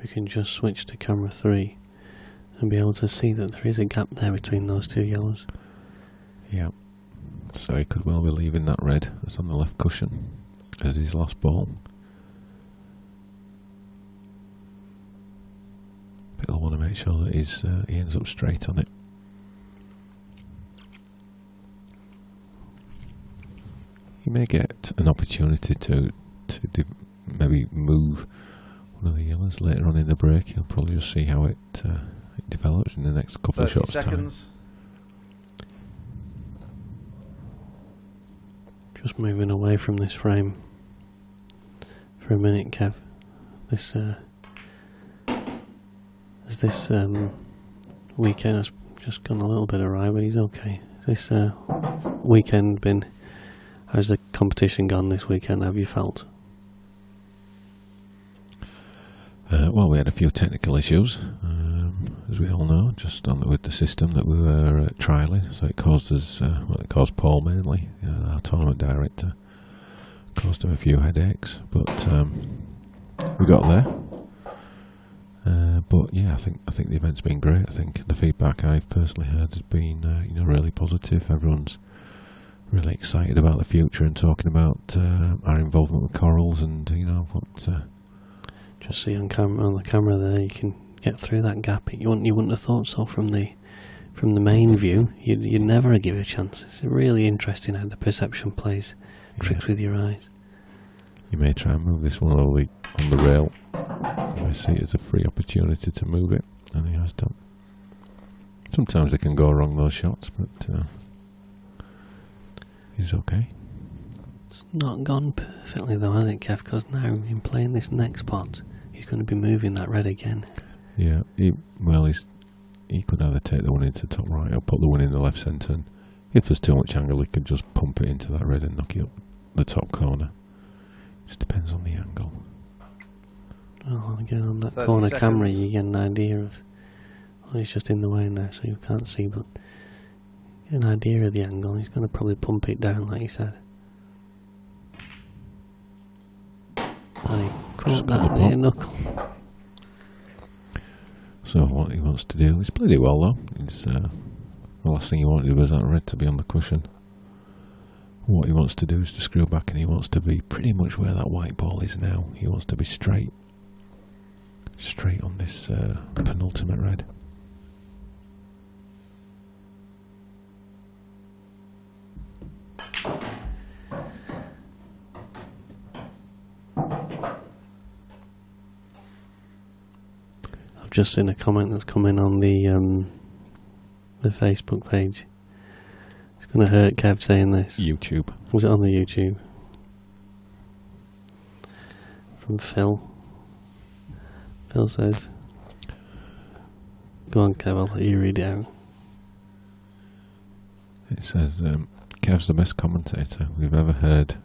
We can just switch to camera 3 and be able to see that there is a gap there between those two yellows. Yeah, so he could well be leaving that red that's on the left cushion as his last ball. But he'll want to make sure that he ends up straight on it. He may get an opportunity to maybe move one of the yellows later on in the break. He'll probably just see how it develops in the next couple of shots. Seconds. Just moving away from this frame for a minute, Kev. This weekend has just gone a little bit awry, but he's okay. This weekend been... How's the competition gone this weekend? How have you felt? Well, we had a few technical issues, as we all know, just with the system that we were trialling. So it caused us, it caused Paul mainly, our tournament director, caused him a few headaches. But we got there. But yeah, I think the event's been great. I think the feedback I've personally heard has been, really positive. Everyone's really excited about the future and talking about our involvement with corals and what. Just see on the camera there, you can get through that gap. You wouldn't have thought so from the main view. You'd never give it a chance. It's really interesting how the perception plays tricks with your eyes. You may try and move this one on the rail. I see it as a free opportunity to move it, and he has done. Sometimes they can go wrong, those shots, but he's okay. It's not gone perfectly though, has it, Kev? Because now in playing this next pot, he's going to be moving that red again. Yeah, he could either take the one into top right or put the one in the left centre, and if there's too much angle he could just pump it into that red and knock it up the top corner. Just depends on the angle. Well, again, on that corner camera you get an idea of... Well, he's just in the way now so you can't see, but you get an idea of the angle. He's going to probably pump it down like he said. And he caught that near knuckle. So what he wants to do, he's played it well though. The last thing he wanted was that red to be on the cushion. What he wants to do is to screw back, and he wants to be pretty much where that white ball is now. He wants to be straight. Straight on this penultimate red. I've just seen a comment that's come in on the Facebook page. It's going to hurt Kev saying this. YouTube. Was it on the YouTube? From Phil. Phil says, go on Kev, I'll let you read it out. It says, Kev's the best commentator we've ever heard.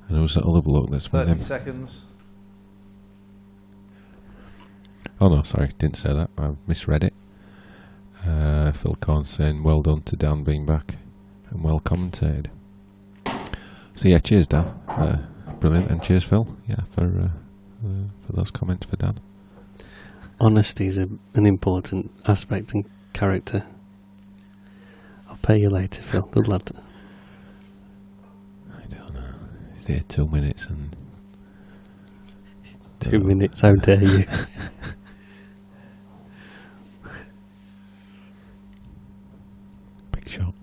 And it was that other bloke that's with 30 him. seconds. Oh no, sorry, didn't say that. I misread it. Phil Corn saying, well done to Dan being back and well commentated. So yeah, cheers Dan. Brilliant, and cheers Phil. Yeah, for those comments for Dan. Honesty is an important aspect and character. I'll pay you later, Phil. Good lad. I don't know. He's here 2 minutes and 2 minutes, how dare you? Big shot.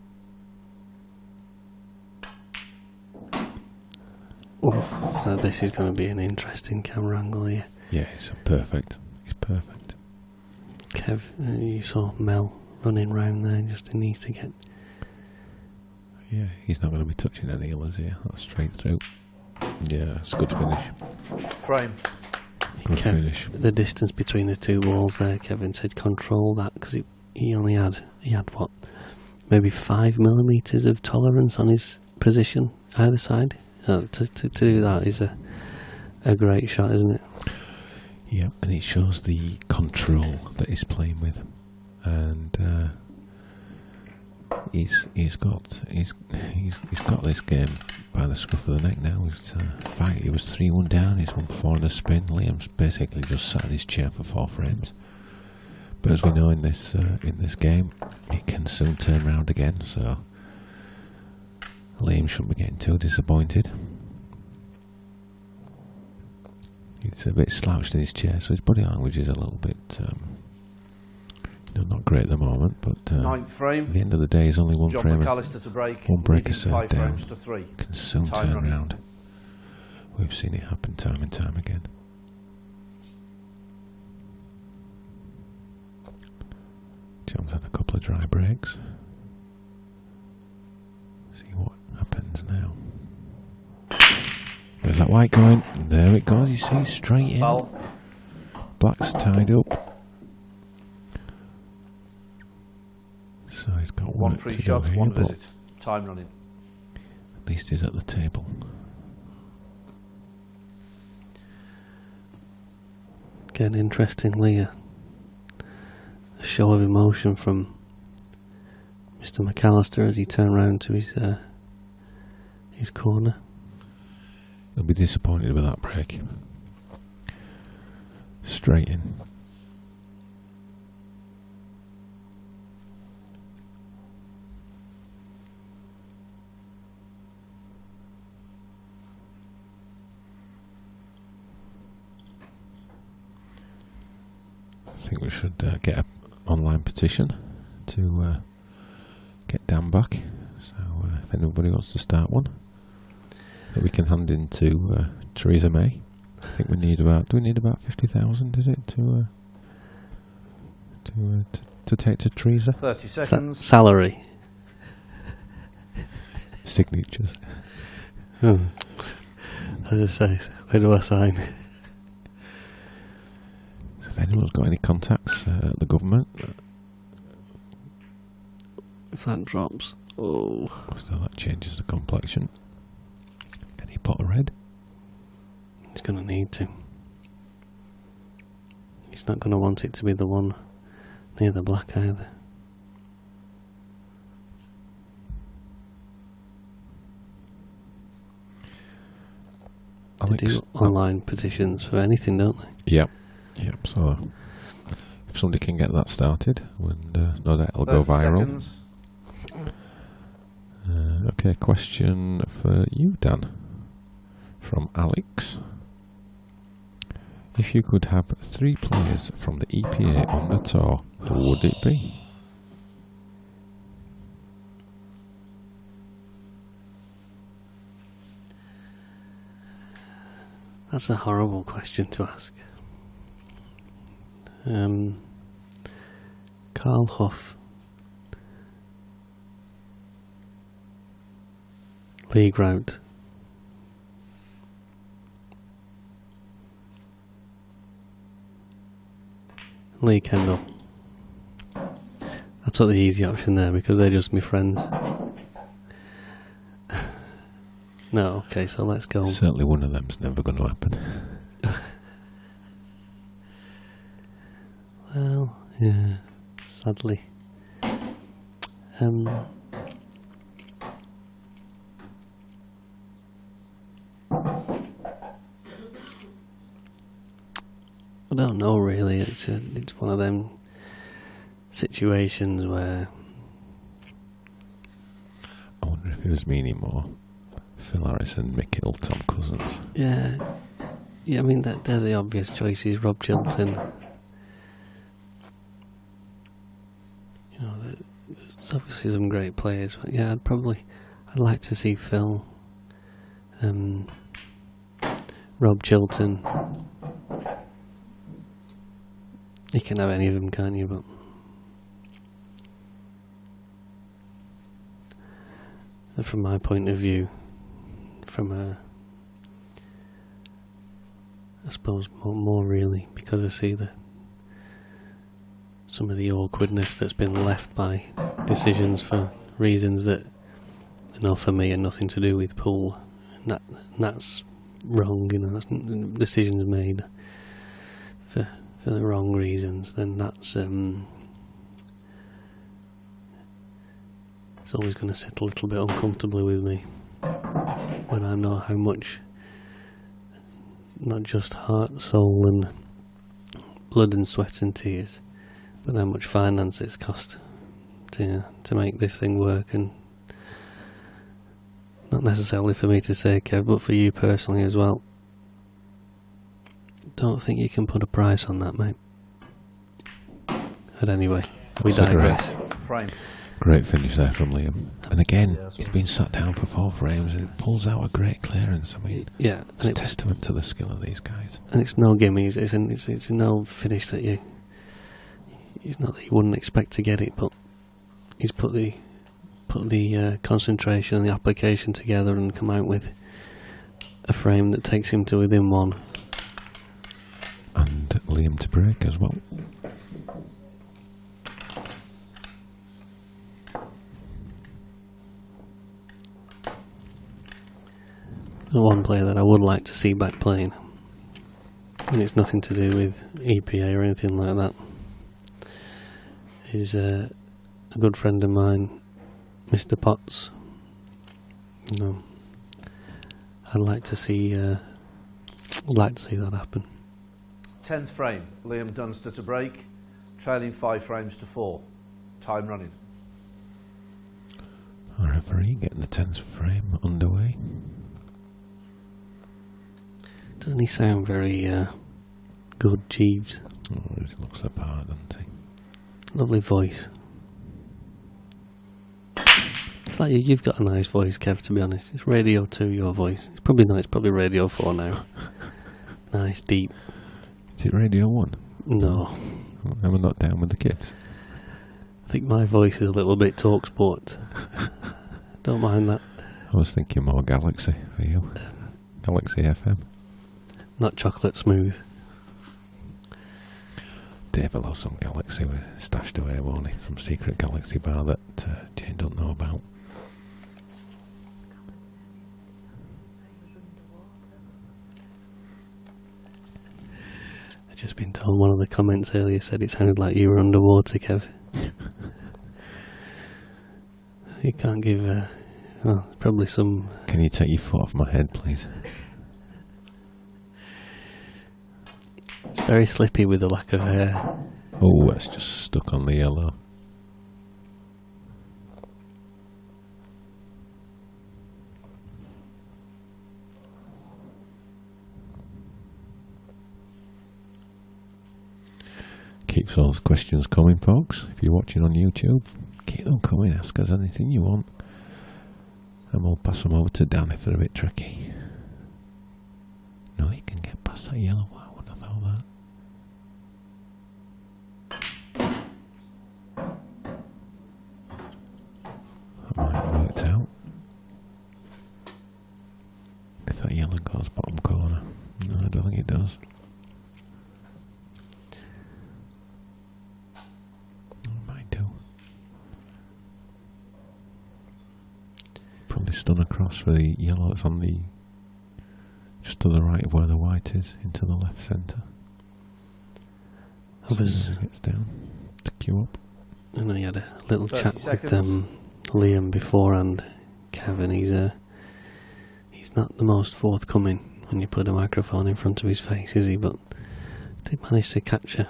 Oof, so this is going to be an interesting camera angle here. Yeah, it's perfect. It's perfect. Kev, you saw Mel running round there, just he needs to get... Yeah, he's not going to be touching any healers here. That's straight through. Yeah, it's a good finish. Frame. Good finish. The distance between the two walls there, Kevin said control that, because he only had, what, maybe 5 millimetres of tolerance on his position either side. To do that is a great shot, isn't it? Yeah, and it shows the control that he's playing with, and he's got this game by the scruff of the neck now. He was 3-1 down. He's won 4 in the spin. Liam's basically just sat in his chair for 4 frames. But as we know in this game, it can soon turn around again. So Liam shouldn't be getting too disappointed. He's a bit slouched in his chair, so his body language is a little bit, not great at the moment. But Ninth frame. at the end of the day, he's only one John frame. McAllister to break. One break a leading serve 5 down. frames to 3. Can soon Time turn running. around. We've seen it happen time and time again. John's had a couple of dry breaks. See what happens now. There's that white going. There it goes, you see, straight in. Foul. Black's tied up. So he's got 1 work free to do shot, here, 1 but visit. Time running. at least he's at the table. Again, interestingly, a show of emotion from Mr. McAllister as he turned round to his corner. He'll be disappointed with that break. Straight in. I think we should get an online petition to get Dan back. So if anybody wants to start one, that we can hand in to Theresa May. I think we need about. Do we need about 50,000? Is it to take to Theresa? 30 seconds. Salary. Signatures. I just say, where do I sign? So if anyone's got any contacts at the government, If that drops, oh, so that changes the complexion. Any pot of red? he's going to need to. He's not going to want it to be the one near the black either. They do online petitions for anything, don't they? Yep. So if somebody can get that started, and no doubt it'll go 30 viral. seconds. Okay, question for you, Dan, from Alex. If you could have 3 players from the EPA on the tour, who would it be? That's a horrible question to ask. Carl Huff, Lee Grout, Lee Kendall. I took the easy option there because they're just my friends. No, okay, so let's go. Certainly one of them's never going to happen. Well, yeah, sadly. I don't know really. It's one of them situations where I wonder if it was me anymore. Phil Harrison, Mick Hill, Tom Cousins. yeah. I mean they're the obvious choices. Rob Chilton. You know, there's obviously some great players, but yeah, I'd like to see Phil, Rob Chilton. You can have any of them, can't you? But from my point of view, I suppose more really, because I see some of the awkwardness that's been left by decisions for reasons that, for me, are nothing to do with pool. And that's wrong. That's decisions made for the wrong reasons. Then that's it's always going to sit a little bit uncomfortably with me when I know how much, not just heart, soul and blood and sweat and tears, but how much finance it's cost to make this thing work. And not necessarily for me to say, Kev, but for you personally as well. Don't think you can put a price on that, mate. But anyway, we digress. Frame. Great finish there from Liam. And again, he's been sat down for 4 frames and pulls out a great clearance. I mean, yeah, it's a testament to the skill of these guys. And it's no gimmies. It's no finish that it's not that you wouldn't expect to get it, but he's put the concentration and the application together and come out with a frame that takes him to within 1. And Liam to break as well. The one player that I would like to see back playing, and it's nothing to do with EPA or anything like that, is a good friend of mine, Mr. Potts. I'd like to see that happen. 10th frame, Liam Dunster to break, trailing 5 frames to 4. Time running. Our referee getting the 10th frame underway. Doesn't he sound very good, Jeeves? Oh, he looks the part, doesn't he? Lovely voice. It's like you've got a nice voice, Kev, to be honest. It's Radio 2, your voice. It's probably not, it's probably Radio 4 now. Nice, deep. Is it Radio 1? No. Am I not down with the kids? I think my voice is a little bit talk sport. Don't mind that. I was thinking more Galaxy for you. Galaxy FM. Not chocolate smooth. Dave will have some Galaxy stashed away, won't he? Some secret Galaxy bar that Jane don't know about. I've just been told one of the comments earlier said it sounded like you were underwater, Kev. You can't give probably some... Can you take your foot off my head, please? It's very slippy with the lack of hair. Oh, it's just stuck on the yellow. Keeps those questions coming, folks. If you're watching on YouTube, keep them coming. Ask us anything you want, and we'll pass them over to Dan if they're a bit tricky. No, he can get past that yellow. I wouldn't have thought that. That might have worked out. If that yellow goes bottom corner. No, I don't think it does. It might do. Probably stun across for the yellow that's on the just to the right of where the white is, into the left centre. As soon as it gets down, to queue up. I know you had a little chat with Liam beforehand, Kevin. He's not the most forthcoming when you put a microphone in front of his face, is he? But I did manage to catch a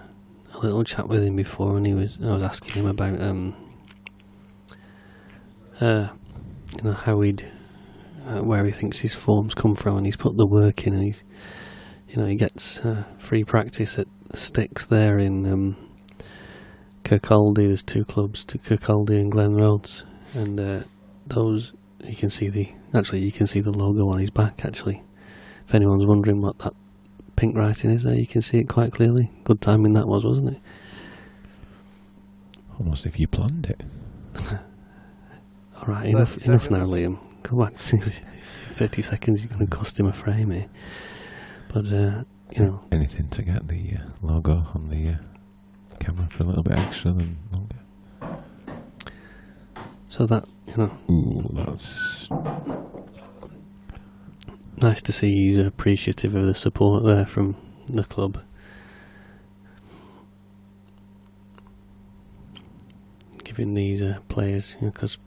little chat with him before, and I was asking him about how he'd where he thinks his form's come from, and he's put the work in, and he gets free practice at Sticks there in Kirkcaldy. There's two clubs, to Kirkcaldy and Glen Rhodes, and those you can see the logo on his back. Actually, if anyone's wondering what that pink writing is there, you can see it quite clearly. Good timing that was, wasn't it? Almost if you planned it. All right, enough now, Liam. Go back. 30 seconds is going to cost him a frame here. But, anything to get the logo on the camera for a little bit extra than longer. So that, Ooh, that's nice to see he's appreciative of the support there from the club. Giving these players, because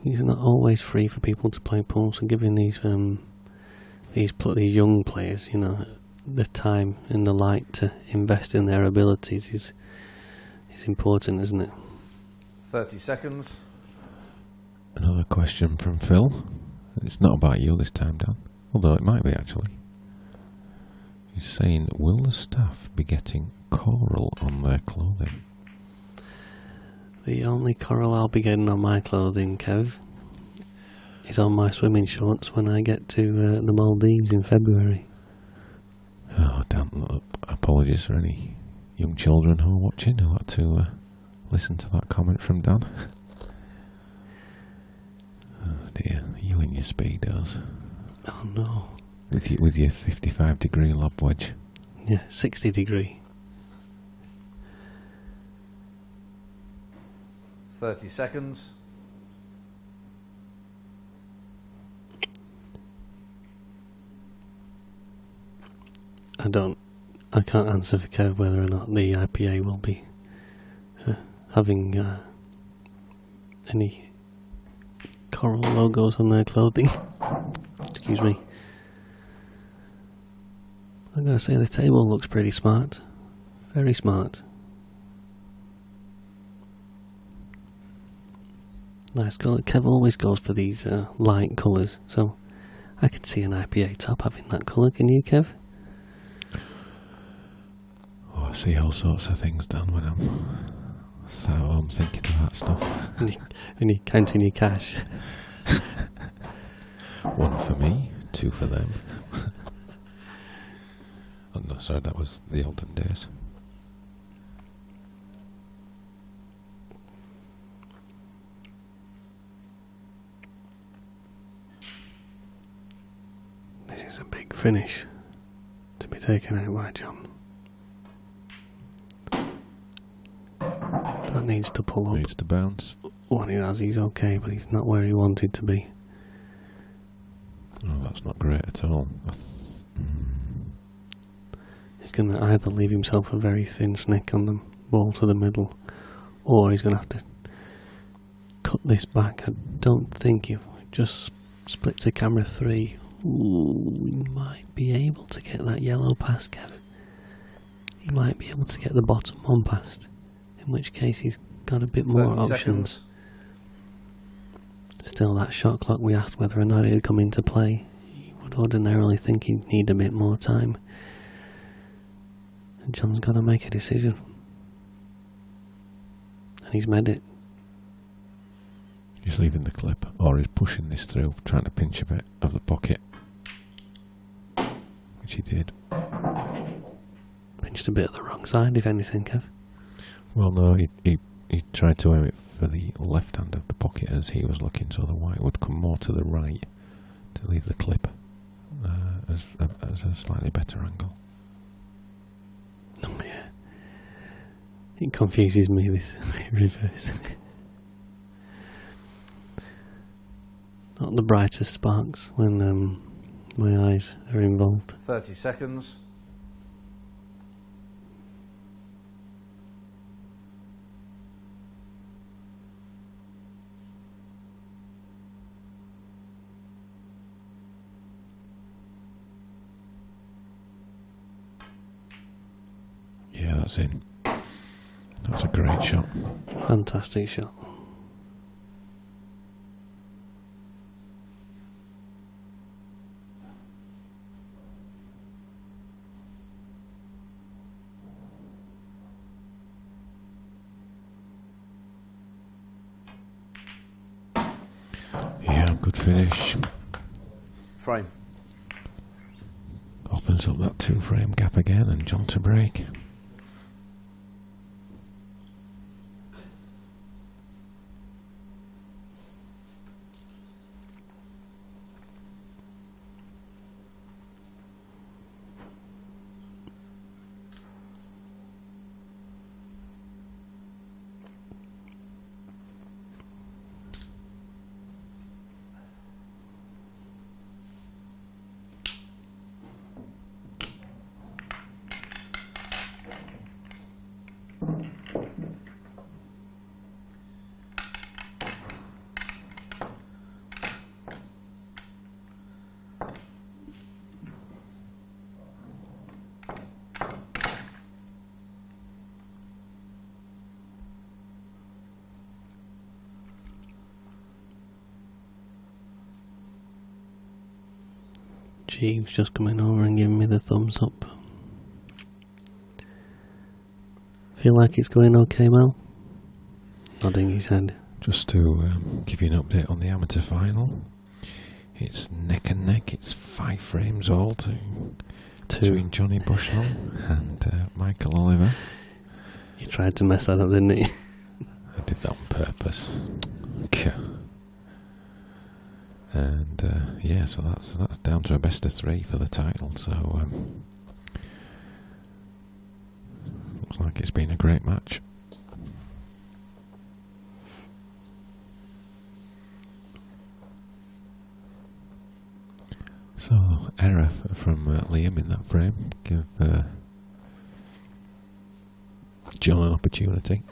it's not always free for people to play pool, so giving these young players, the time and the light to invest in their abilities is important, isn't it? 30 seconds. another question from Phil. It's not about you this time, Dan, although it might be actually. He's saying, will the staff be getting coral on their clothing? The only coral I'll be getting on my clothing, Kev, is on my swimming shorts when I get to the Maldives in February. Oh, damn. Apologies for any young children who are watching who had to listen to that comment from Dan. Oh dear, you and your speedos. Oh no. With your 55-degree lob wedge. Yeah, 60-degree. 30 seconds. I can't answer for Kev whether or not the IPA will be having any coral logos on their clothing. Excuse me. I'm going to say the table looks pretty smart. Very smart. Nice colour. Kev always goes for these light colours, so I can see an IPA top having that colour. Can you, Kev? Oh, I see all sorts of things, Dan, when I'm sat at home thinking of that stuff. When you're counting your cash. 1 for me, 2 for them. Oh no, sorry, that was the olden days. This is a big finish to be taken out by John. That needs to pull up. Needs to bounce. What he has, he's okay, but he's not where he wanted to be. Oh, that's not great at all. He's going to either leave himself a very thin snick on the ball to the middle, or he's going to have to cut this back. I don't think if we just split to camera 3, we might be able to get that yellow past, Kev. He might be able to get the bottom one past, in which case he's got a bit more options. Seconds. Still, that shot clock, we asked whether or not it would come into play. You would ordinarily think he'd need a bit more time. And John's got to make a decision. he's made it. He's leaving the clip, or he's pushing this through, trying to pinch a bit of the pocket, which he did. Pinched a bit at the wrong side, if anything, Kev. Well, no, he tried to aim it for the left hand of the pocket as he was looking, so the white would come more to the right to leave the clip as a slightly better angle. Oh yeah, it confuses me, this reverse. Not the brightest sparks when my eyes are involved. 30 seconds. Yeah, that's in. That's a great shot. Fantastic shot. Yeah, good finish. Frame. Opens up that 2-frame gap again, and John to break. Jeeves just coming over and giving me the thumbs up. Feel like it's going okay, Mel? Nodding his head. Just to give you an update on the amateur final, it's neck and neck. It's 5 frames all between Johnny Bushnell and Michael Oliver. You tried to mess that up, didn't you? I did that on purpose. And yeah, so that's down to a best of 3 for the title. So looks like it's been a great match. So error from Liam in that frame. Give John an opportunity,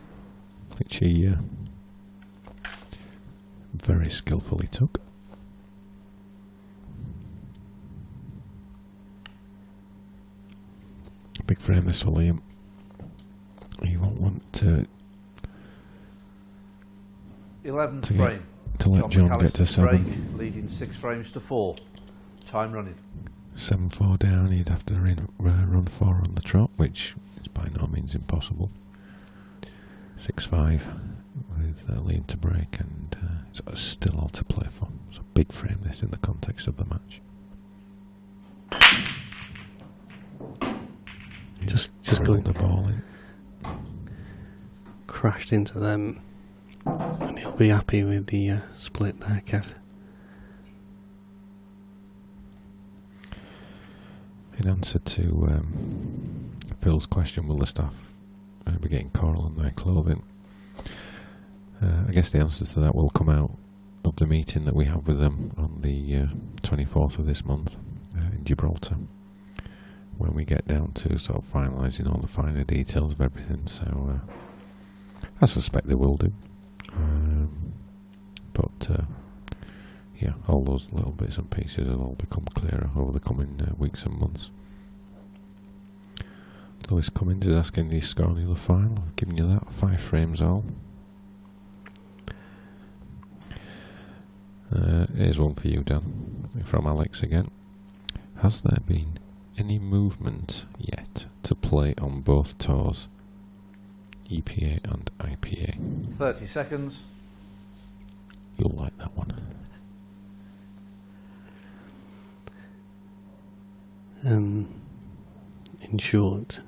which he very skillfully took. Big frame this for Liam. He won't want to 11th frame. To let John get to 7. Break, leading 6 frames to 4. Time running. 7-4 down. He'd have to run 4 on the trot, which is by no means impossible. 6-5 with Liam to break, and it's still all to play for. So big frame this in the context of the match. Just going the ball in. Crashed into them, and he'll be happy with the split there, Kev. In answer to Phil's question, will the staff be getting coral on their clothing? I guess the answer to that will come out of the meeting that we have with them on the 24th of this month in Gibraltar, when we get down to sort of finalising all the finer details of everything. So I suspect they will do, but yeah, all those little bits and pieces will all become clearer over the coming weeks and months. Lewis Cummins is asking the score on the other final. I've given you that, 5 frames all. Here's one for you, Dan, from Alex again. Has there been any movement yet to play on both tours? EPA and IPA. 30 seconds. You'll like that one. In short,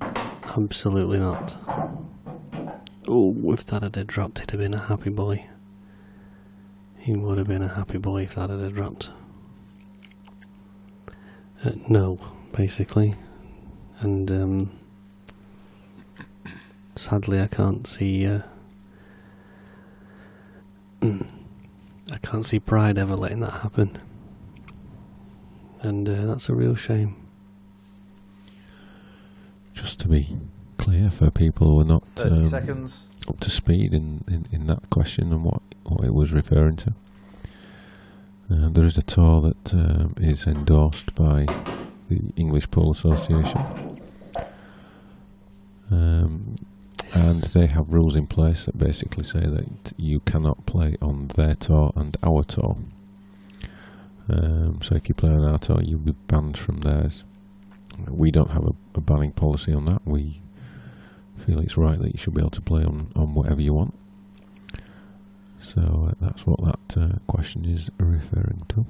absolutely not. Oh, if that had dropped, he'd have been a happy boy. He would have been a happy boy if that had dropped. No, basically. And sadly, I can't see. I can't see Pride ever letting that happen, and that's a real shame. Just to be clear for people who are not 30 seconds. up to speed in that question and what it was referring to, there is a tour that is endorsed by the English Pool Association, and they have rules in place that basically say that you cannot play on their tour and our tour. So if you play on our tour, you'll be banned from theirs. We don't have a banning policy on that. We feel it's right that you should be able to play on whatever you want. So that's what that question is referring to.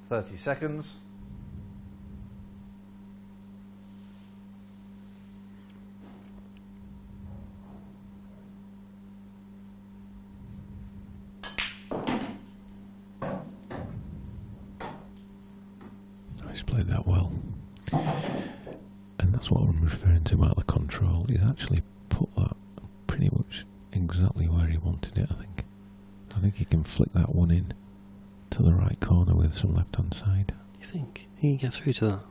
Thirty seconds. He's played that well. And that's what I'm referring to about the control. He's actually put that pretty much exactly where he wanted it, I think. I think he can flick that one in to the right corner with some left-hand side. You think he can get through to that?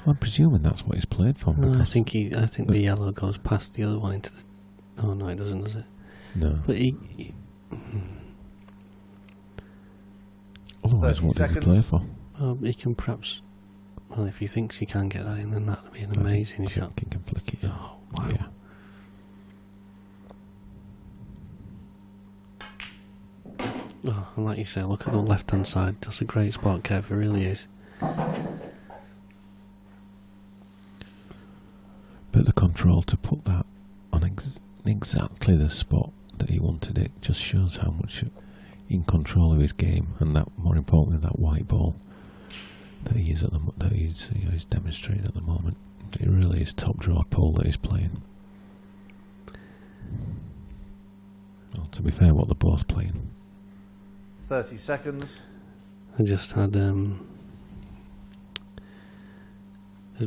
Well, I'm presuming that's what he's played for. No, I think the yellow goes past the other one into the. Oh no, it doesn't, does it? No. But Otherwise, what did he play for? Well, he can perhaps. Well, if he thinks he can get that in, then that'd be an amazing shot. He can flick it in. Oh wow! Yeah. Oh, and like you say, look at the left-hand side. That's a great spot, Kev. It really is. But the control to put that on exactly the spot that he wanted it just shows how much in control of his game, and that, more importantly, that white ball that he is that he's demonstrating at the moment. It really is top draw pool that he's playing. Well, to be fair, what they're both playing. 30 seconds. I just had I've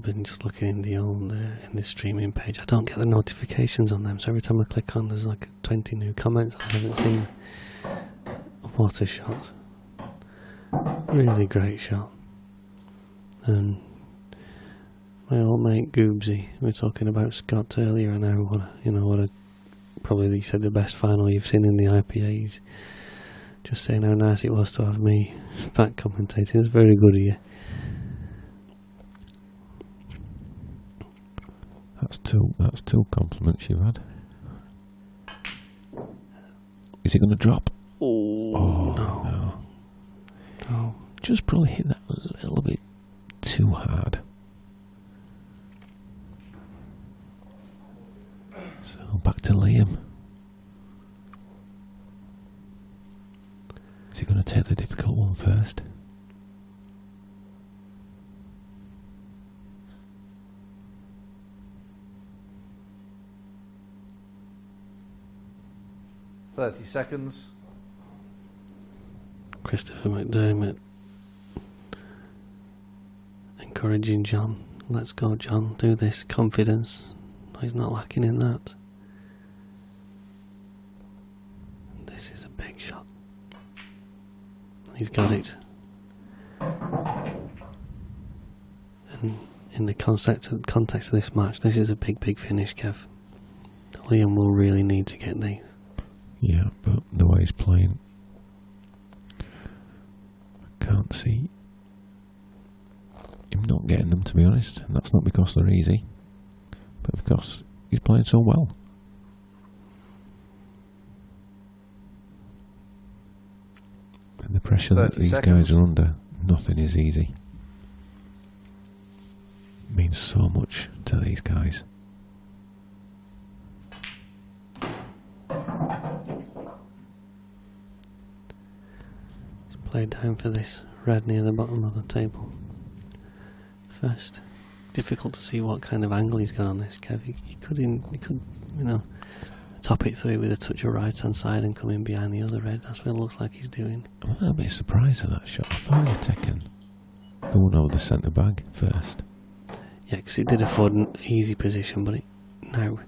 been just looking in the old in the streaming page. I don't get the notifications on them, so every time I click on, there's like 20 new comments I haven't seen. What a shot! Really great shot. And my old mate Goobsy, we were talking about Scott earlier, and how probably he said the best final you've seen in the IPAs. Just saying how nice it was to have me back commentating. It's very good of you. That's two compliments you've had. Is it going to drop? Oh no. No. Just probably hit that a little bit too hard. So back to Liam. Is he going to take the difficult one first? $30 seconds. Christopher McDermott encouraging John. Let's go, John. Do this. Confidence. He's not lacking in that. This is a big shot. He's got it. And in the context of this match, this is a big finish, Kev. Liam will really need to get these. Yeah, but the way he's playing, I can't see him not getting them, to be honest. And that's not because they're easy, but because he's playing so well. pressure that 30 these seconds. guys are under, nothing is easy. It means so much to these guys. Play down for this red near the bottom of the table. First, difficult to see what kind of angle he's got on this, Kev. He could, you know, top it through with a touch of right hand side and come in behind the other red. That's what it looks like he's doing. I'm a little bit surprised at that shot. I thought he'd taken the one over the centre bag first. Yeah, because it did afford an easy position, but now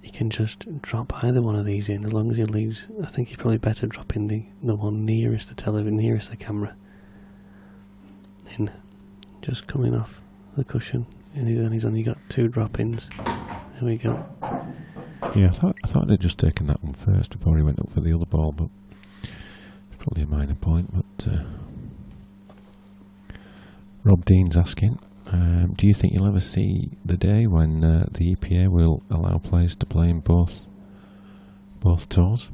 he can just drop either one of these in as long as he leaves. I think he's probably better dropping the one nearest the television, nearest the camera in, just coming off the cushion, and he's only got 2 drop-ins. There we go. Yeah, I thought I'd just taken that one first before he went up for the other ball, but it's probably a minor point. But Rob Dean's asking, do you think you'll ever see the day when the EPA will allow players to play in both tours?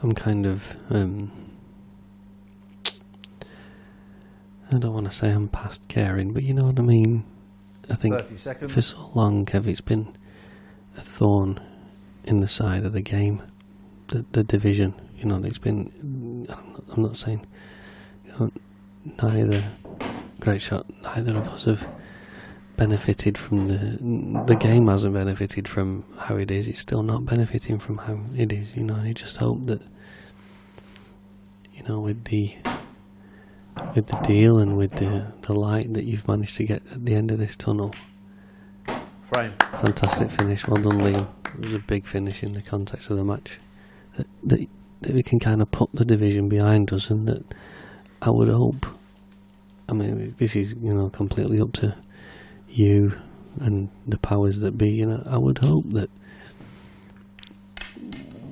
I'm kind of I don't want to say I'm past caring, but you know what I mean. I think 30 seconds. for so long, Kev, it's been a thorn in the side of the game, the division. You know, it's been. I'm not saying, you know, neither great shot. Neither of us have benefited from the game. Hasn't benefited from how it is. It's still not benefiting from how it is. You know, and you just hope that, you know, with the deal and with the light that you've managed to get at the end of this tunnel. Frame. Fantastic finish. Well done, Liam. It was a big finish in the context of the match. That we can kind of put the division behind us, and that I would hope. I mean, this is, you know, completely up to you and the powers that be. You know, I would hope that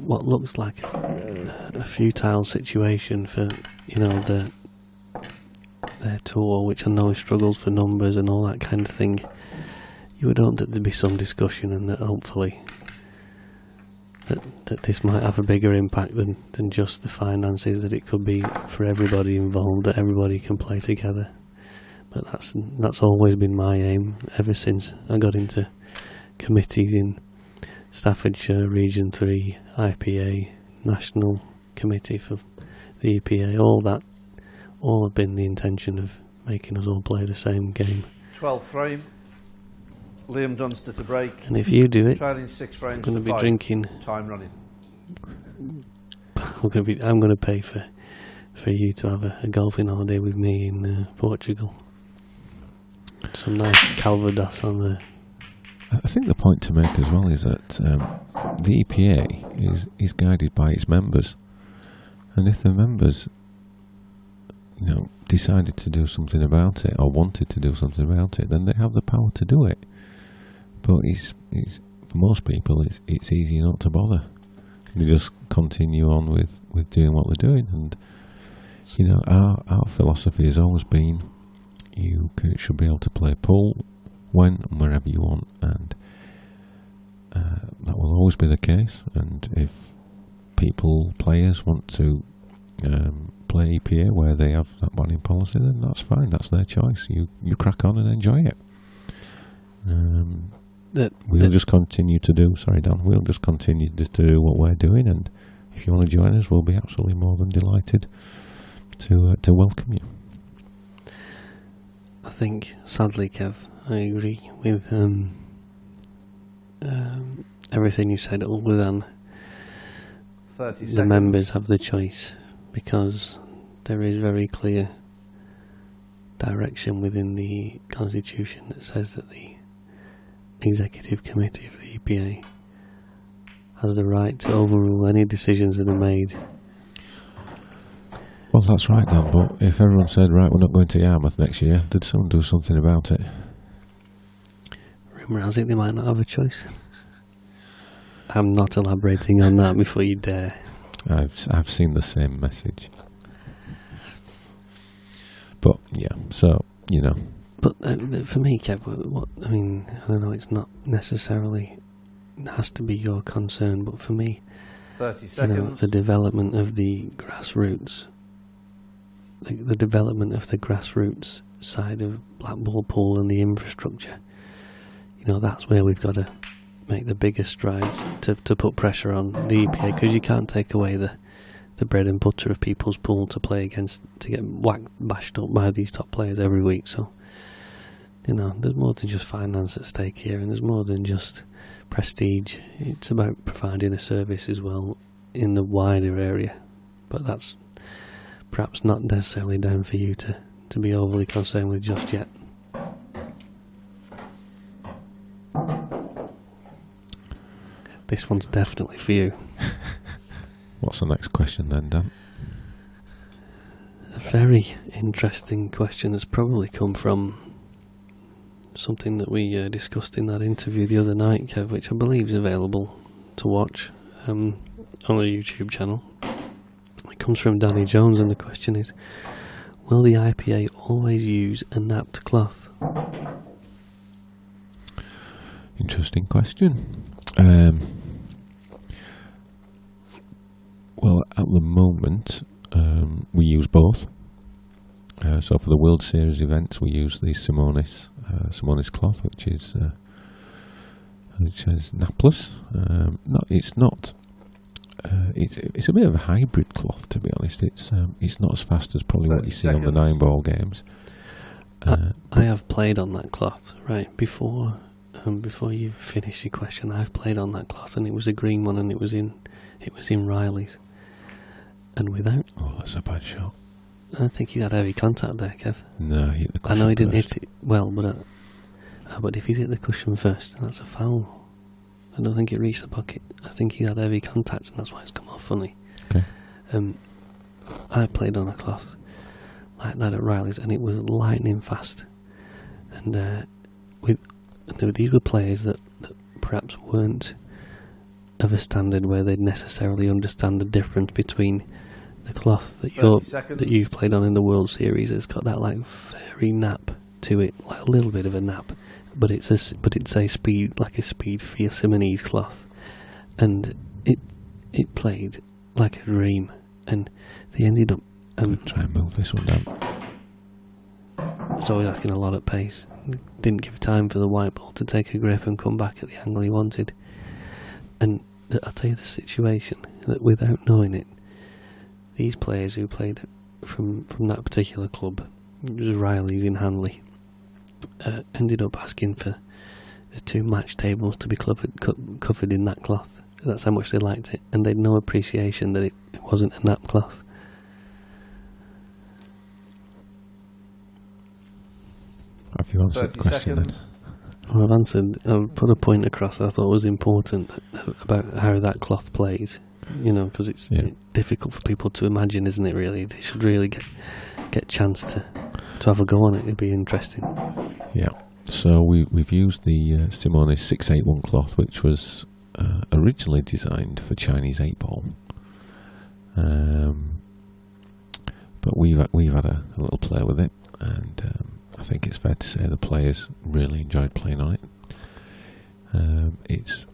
what looks like a futile situation for, you know, their tour, which I know struggles for numbers and all that kind of thing, you would hope that there'd be some discussion, and that hopefully that this might have a bigger impact than just the finances, that it could be for everybody involved, that everybody can play together. But that's always been my aim ever since I got into committees in Staffordshire, Region 3, IPA, National Committee for the EPA, all have been the intention of making us all play the same game. 12th frame. Liam Dunster to break. And if you do it, Trailing 6 frames I'm going to be 5. drinking. Time running. I'm going to pay for you to have a golfing holiday with me in Portugal. Some nice Calvados on there. I think the point to make as well is that the EPA is guided by its members, and if the members, you know, decided to do something about it or wanted to do something about it, then they have the power to do it. But it's for most people, it's easy not to bother. They just continue on with doing what they're doing, and you know, our philosophy has always been you should be able to play pool when and wherever you want, and that will always be the case. And if players want to play EPA where they have that banning policy, then that's fine, that's their choice. You crack on and enjoy it. We'll just continue to do, sorry Dan, we'll just continue to do what we're doing, and if you want to join us, we'll be absolutely more than delighted to welcome you. I think, sadly, Kev, I agree with everything you said, other than 30 the seconds. members have the choice, because there is very clear direction within the Constitution that says that the Executive Committee of the EPA has the right to overrule any decisions that are made. Well, that's right, Dan, but if everyone said, right, we're not going to Yarmouth next year, did someone do something about it? Rumour has it they might not have a choice. I'm not elaborating on that before you dare. I've seen the same message. But, yeah, so, you know. But for me, Kev, I mean, I don't know, it's not necessarily, it has to be your concern, but for me, 30 you know, seconds. the development of the grassroots, the development of the grassroots side of Blackball pool and the infrastructure. You know, that's where we've got to make the biggest strides to put pressure on the EPA, because you can't take away the bread and butter of people's pool to play against, to get bashed up by these top players every week. So, you know, there's more than just finance at stake here, and there's more than just prestige. It's about providing a service as well in the wider area, but that's perhaps not necessarily down for you to be overly concerned with just yet. This one's definitely for you. What's the next question then, Dan? A very interesting question that's probably come from something that we discussed in that interview the other night, Kev, which I believe is available to watch on a YouTube channel. It comes from Danny Jones, and the question is, will the IPA always use a napped cloth? Interesting question. Well, at the moment, we use both. So for the World Series events, we use the Simonis cloth, which is napless. It's not. It's a bit of a hybrid cloth, to be honest. It's not as fast as probably what you see on the 9-ball games. I have played on that cloth, right, before you finish your question. I've played on that cloth, and it was a green one, and it was in Riley's, and without. Oh, that's a bad shot. I don't think he had heavy contact there, Kev. No, he hit the cushion. I know he didn't first. hit it well, but if he's hit the cushion first, that's a foul. I don't think it reached the pocket. I think he had heavy contact, and that's why it's come off funny. Okay. I played on a cloth like that at Riley's, and it was lightning fast. And these were players that perhaps weren't of a standard where they'd necessarily understand the difference between the cloth that you've played on in the World Series. It's got that like very nap to it, like a little bit of a nap, but it's a speed for Simonese cloth, and it played like a dream, and they ended up. Try and move this one down. It's always asking a lot at pace. Didn't give time for the white ball to take a grip and come back at the angle he wanted. And I'll tell you the situation, that without knowing it, these players who played from that particular club, it was Riley's in Hanley, ended up asking for the 2 match tables to be covered in that cloth. That's how much they liked it, and they'd no appreciation that it wasn't a nap cloth. Have you answered the question then? Well, I've answered. I've put a point across that I thought was important about how that cloth plays. You know, because it's difficult for people to imagine, isn't it? Really, they should really get a chance to have a go on it. It'd be interesting. Yeah. So we've used the Simonis 681 cloth, which was originally designed for Chinese 8-ball. But we've had a little play with it, and I think it's fair to say the players really enjoyed playing on it. It's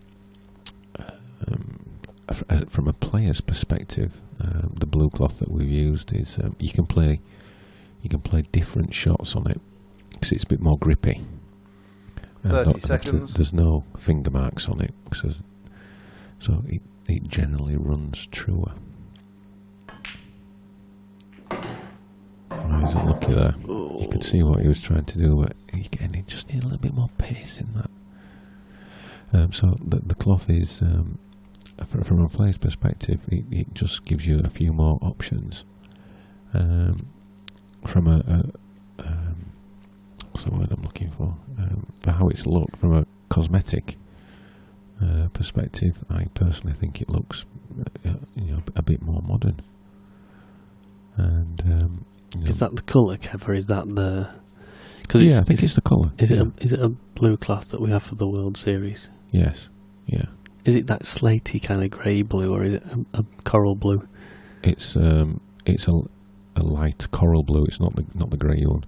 from a player's perspective, the blue cloth that we've used is you can play different shots on it because it's a bit more grippy. 30 seconds. There's no finger marks on it, so it generally runs truer. Oh, he's unlucky there. You could see what he was trying to do, but again, he just needs a little bit more pace in that. So the cloth is, from a player's perspective, it just gives you a few more options. From what's the word I'm looking for? For how it's looked from a cosmetic perspective, I personally think it looks, a bit more modern. And is that the colour, Kev, or is that the? I think it's the colour. Is it a blue cloth that we have for the World Series? Yes. Yeah. Is it that slaty kind of grey blue, or is it a coral blue? It's a light coral blue. It's not the grey one.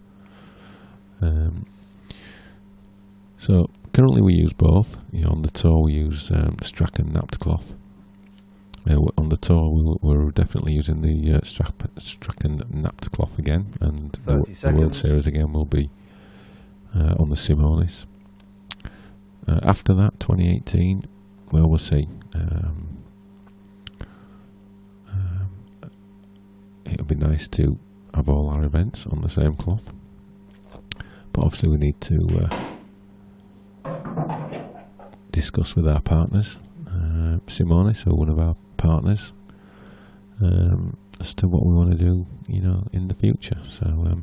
So currently we use both. On the toe we use Strachan napped cloth, On the tour, we're definitely using the Strachan napped cloth again, and the World Series again will be on the Simonis. After that, 2018, well, we'll see. It would be nice to have all our events on the same cloth, but obviously we need to discuss with our partners, Simonis, so one of our partners, as to what we want to do, in the future. So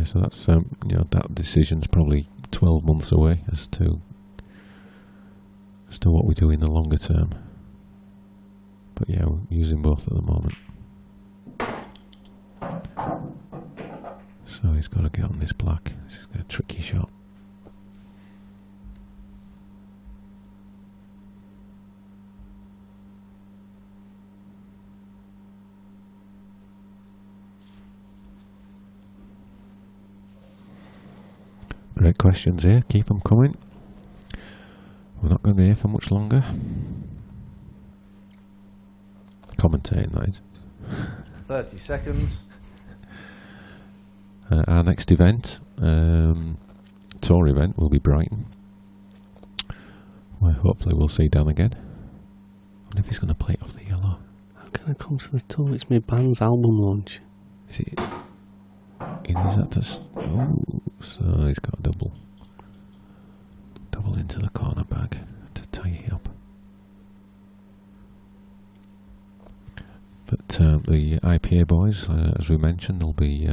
so that's that decision's probably 12 months away as to what we do in the longer term. But yeah, we're using both at the moment. So he's got to get on this black. This is a tricky shot. Great questions here, keep them coming. We're not going to be here for much longer. Commentating, that is. 30 seconds. Our next event, tour event, will be Brighton, where hopefully we'll see Dan again. I wonder if he's going to play it off the yellow. How can I come to the tour? It's my band's album launch. Is it? It is at the... so he's got a double into the corner bag to tie it up. But the IPA boys, as we mentioned, they'll be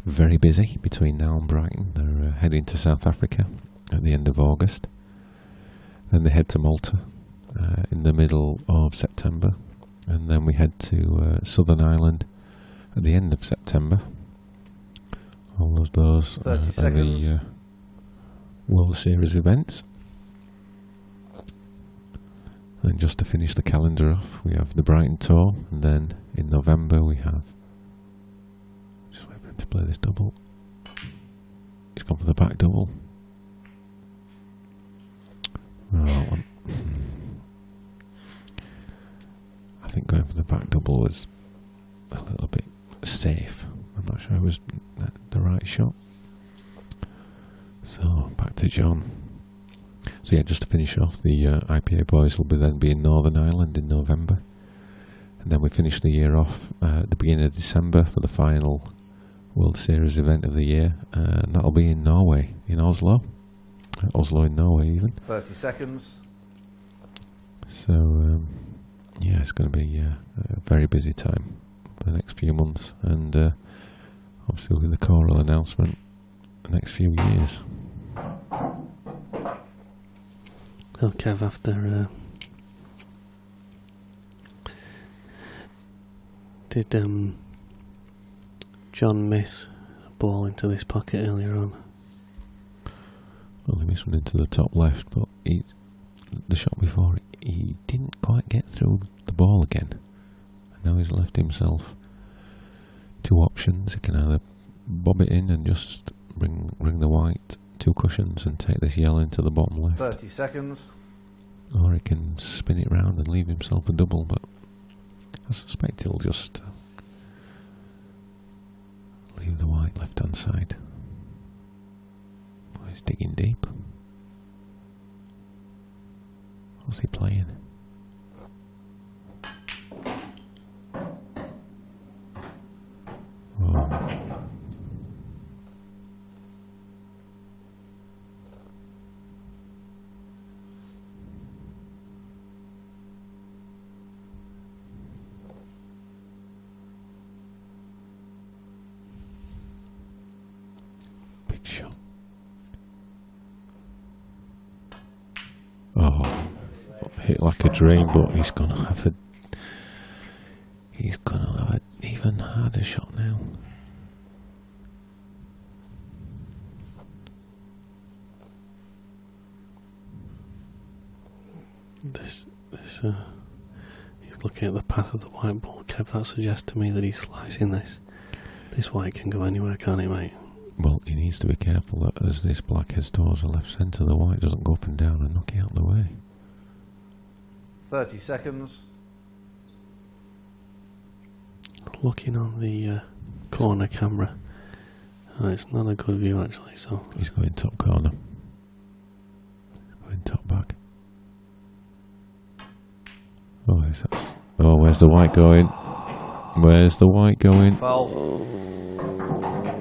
very busy between now and Brighton. They're heading to South Africa at the end of August. Then they head to Malta in the middle of September. And then we head to Southern Ireland at the end of September. All of those are the World Series events. And just to finish the calendar off, we have the Brighton Tour, and then in November we have... Just wait for him to play this double. He's gone for the back double. Well, I think going for the back double was a little bit safe. I'm not sure it was the right shot. So back to John. So yeah, just to finish off, the IPA boys will be in Northern Ireland in November, and then we finish the year off at the beginning of December for the final World Series event of the year, and that'll be in Norway, in Oslo. Oslo in Norway even. 30 seconds. So yeah, it's going to be a very busy time for the next few months, and obviously with the choral announcement the next few years. Well, Kev, after did John miss a ball into this pocket earlier on? Well, he missed one into the top left, but the shot before he didn't quite get through the ball again, and now he's left himself two options. He can either bob it in and just bring the white, two cushions, and take this yellow into the bottom left. 30 seconds. Or he can spin it round and leave himself a double, but I suspect he'll just leave the white left hand side. Oh, he's digging deep. What's he playing? Oh. Big shot. Oh, hit like a dream, but he's gonna have an even harder shot now. He's looking at the path of the white ball, Kev. That suggests to me that he's slicing this. This white can go anywhere, can't it, mate? Well, he needs to be careful that as this black heads towards the left centre, the white doesn't go up and down and knock it out of the way. 30 seconds. Looking on the corner camera. Oh, it's not a good view actually, so... He's going top corner. He's going top back. Oh, where's the white going? Where's the white going? Foul.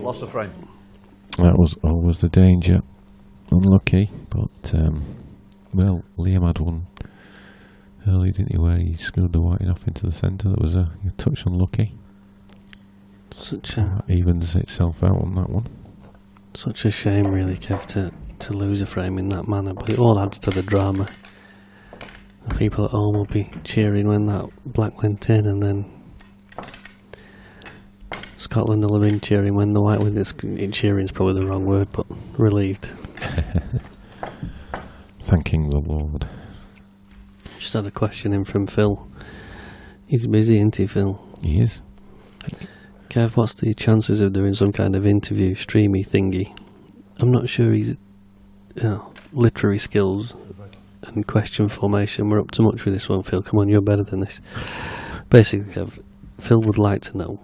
Lost the frame. That was always the danger. Unlucky, but well, Liam had one early, didn't he, where he screwed the white off into the centre. That was a touch unlucky. Evens itself out on that one. Such a shame, really, Kev, to lose a frame in that manner, but it all adds to the drama. The people at home will be cheering when that black went in, and then Scotland will have been cheering when the white went in. Cheering is probably the wrong word, but relieved. Thanking the Lord. Just had a question in from Phil. He's busy, isn't he, Phil? He is. Kev, what's the chances of doing some kind of interview streamy thingy? I'm not sure he's, literary skills and question formation were up to much with this one, Phil. Come on, you're better than this. Basically, Kev, Phil would like to know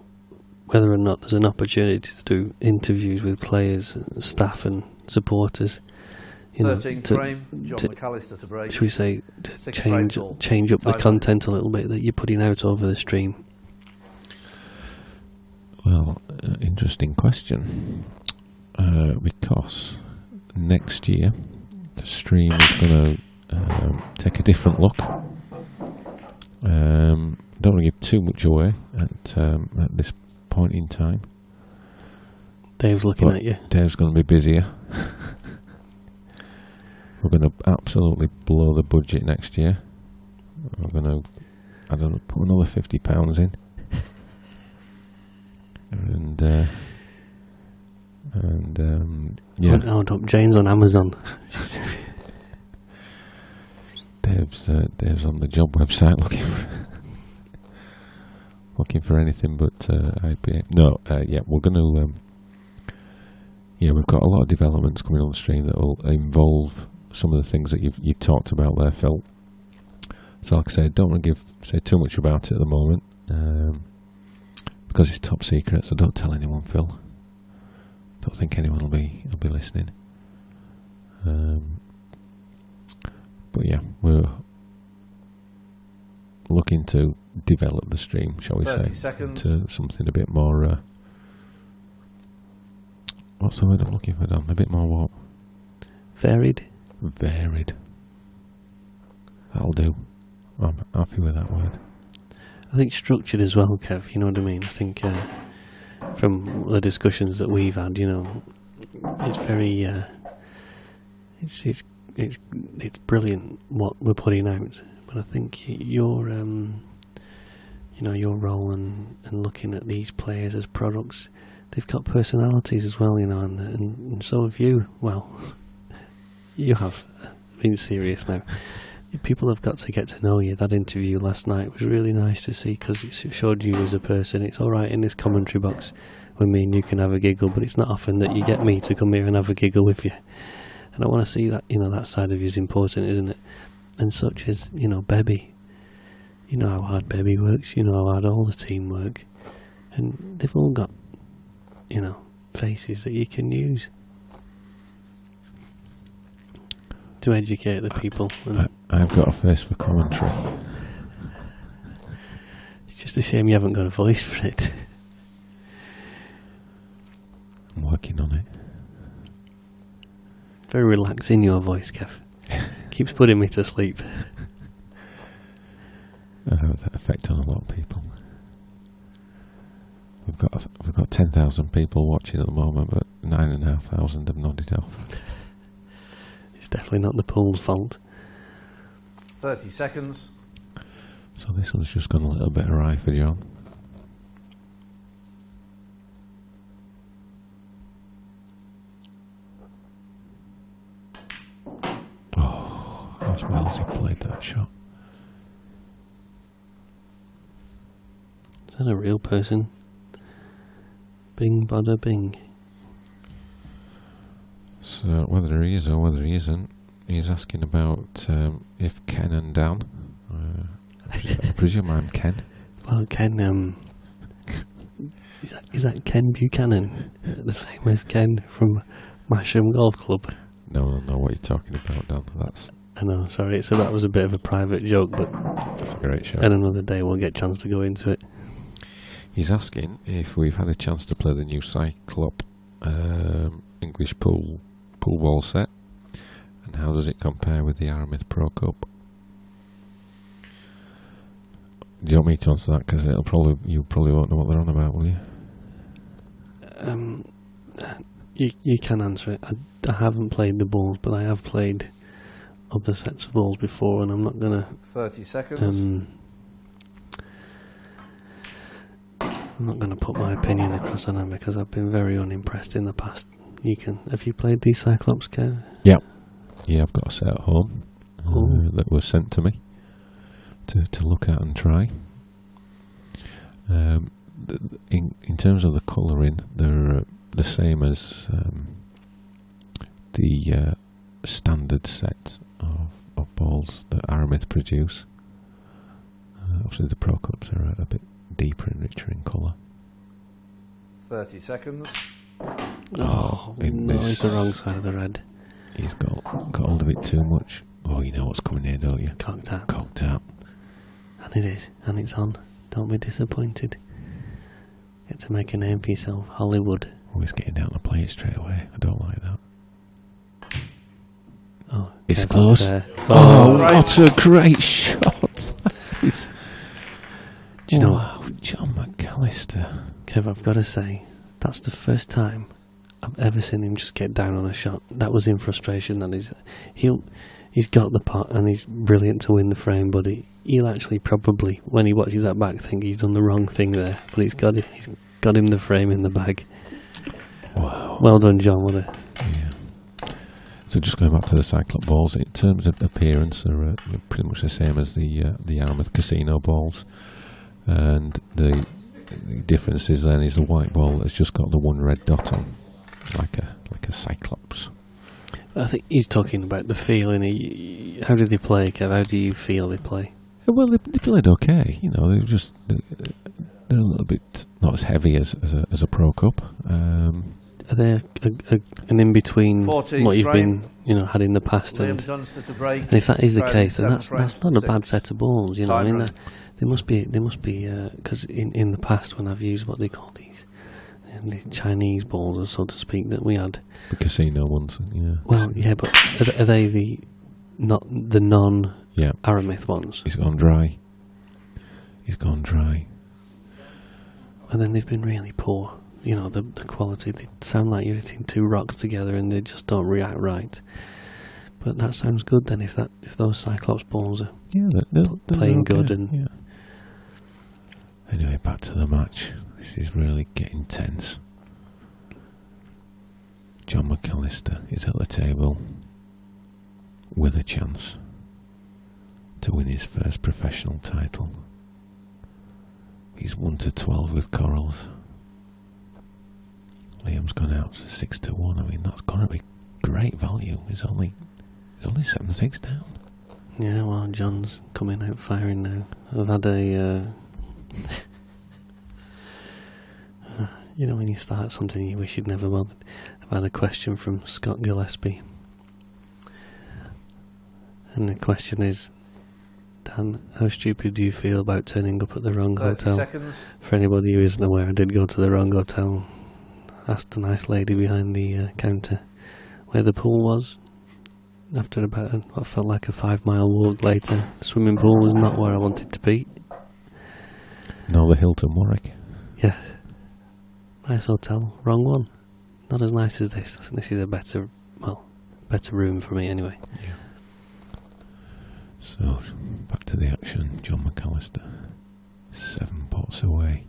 whether or not there's an opportunity to do interviews with players, staff and supporters. 13th frame, John McAllister to break. Should we say to change up the content a little bit that you're putting out over the stream? Well, interesting question. Because next year the stream is going to take a different look. Don't want to give too much away at this point in time. Dave's looking at you. Dave's going to be busier. We're going to absolutely blow the budget next year. We're going to, put another £50 in. Yeah. Jane's on Amazon. Dave's on the job website looking for anything but IPA. No, we're going to. We've got a lot of developments coming on the stream that will involve some of the things that you've talked about there, Phil. So, like I said, don't want to say too much about it at the moment. Because it's top secret, so don't tell anyone, Phil. Don't think anyone will be listening. But yeah, we're looking to develop the stream, shall we say, to something a bit more. What's the word I'm looking for, Dom? A bit more what? Varied. Varied. That'll do. I'm happy with that word. I think structured as well, Kev, you know what I mean? I think from the discussions that we've had, it's very it's brilliant what we're putting out, but I think your role and looking at these players as products, they've got personalities as well, and so have you. Well, you have. Being serious now. People have got to get to know you. That interview last night was really nice to see because it showed you as a person. It's all right in this commentary box with me and you can have a giggle, but it's not often that you get me to come here and have a giggle with you. And I want to see that, that side of you is important, isn't it? And such as, Bebby. You know how hard Bebby works. You know how hard all the team work. And they've all got, faces that you can use to educate the people. I've got a face for commentary. It's just a shame you haven't got a voice for it. I'm working on it. Very relaxing, your voice, Kev. Keeps putting me to sleep. I have that effect on a lot of people. We've got 10,000 people watching at the moment, but 9,500 have nodded off. It's definitely not the pool's fault. 30 seconds. So this one's just gone a little bit awry for John. Oh, how well has he played that shot? Is that a real person? Bing, bada, bing. So whether he is or whether he isn't, He's asking about if Ken and Dan. I presume I'm Ken. Well, Ken, is that Ken Buchanan, the famous Ken from Masham Golf Club? No, I don't know what you're talking about, Dan. I know, sorry, so that was a bit of a private joke, but That's a great show. and another day we'll get a chance to go into it. He's asking if we've had a chance to play the new Cyclop English pool ball set, and how does it compare with the Aramith Pro Cup? Do you want me to answer that? Because you probably won't know what they're on about, will you? You can answer it. I haven't played the balls, but I have played other sets of balls before, and I'm not gonna. 30 seconds. I'm not going to put my opinion across on them because I've been very unimpressed in the past. Have you played these Cyclops, Kev? Yeah, I've got a set at home that was sent to me to look at and try. In terms of the colouring, they're the same as the standard set of balls that Aramith produce. Obviously the Pro Cups are a bit deeper and richer in colour. 30 seconds. No, he's the wrong side of the red. He's got hold of it too much. Oh, you know what's coming here, don't you? Cocked out. Cocked out. And it is, and it's on. Don't be disappointed. Get to make a name for yourself, Hollywood. Always getting down to play it straight away. I don't like that. Oh, It's Kev, close. Oh, right. What a great shot! Do you know wow, John McAllister. Kev, I've got to say, that's the first time I've ever seen him just get down on a shot. That was in frustration. That he's got the pot and he's brilliant to win the frame, but he'll actually probably, when he watches that back, think he's done the wrong thing there. But he's got him the frame in the bag. Wow. Well done, John. Yeah. So just going back to the Cyclop balls, in terms of appearance, they're pretty much the same as the Aramith Casino balls. And the difference is then is the white ball has just got the one red dot on, like a Cyclops. I think he's talking about the feeling. How did they play, Kev? How do you feel they play? Well, they played okay. You know, they're a little bit not as heavy as a Pro Cup. Are they an in between what 14th you've frame. been had in the past? Liam Dunster to break. And if that is the Trailing case, then 7 that's frames not to a bad 6. set of balls. You know, I Time mean, run. they must be because in the past when I've used what they call these the Chinese balls, so to speak, that we had. The casino ones, yeah. Well, yeah, but are they the non Yeah. Aramith ones? He's gone dry. And then they've been really poor. You know, the quality. They sound like you're hitting two rocks together and they just don't react right. But that sounds good then if those Cyclops balls are they're playing okay, good and yeah. Anyway, back to the match. This is really getting tense. John McAllister is at the table with a chance to win his first professional title. He's 1-12 with corals. Liam's gone out 6-1. I mean, that's got to be great value. He's only 7-6 down. yeah, well, John's coming out firing now. I've had a you know when you start something you wish you'd never bothered. I've had a question from Scott Gillespie. And the question is, Dan, how stupid do you feel about turning up at the wrong 30 hotel? seconds. For anybody who isn't aware, I did go to the wrong hotel. Asked the nice lady behind the counter where the pool was. After about what felt like a 5-mile walk later, the swimming pool was not where I wanted to be. No, the Hilton Warwick. Yeah. Nice hotel. Wrong one. Not as nice as this. I think this is a better room for me anyway. Yeah. So, back to the action. John McAllister, 7 pots away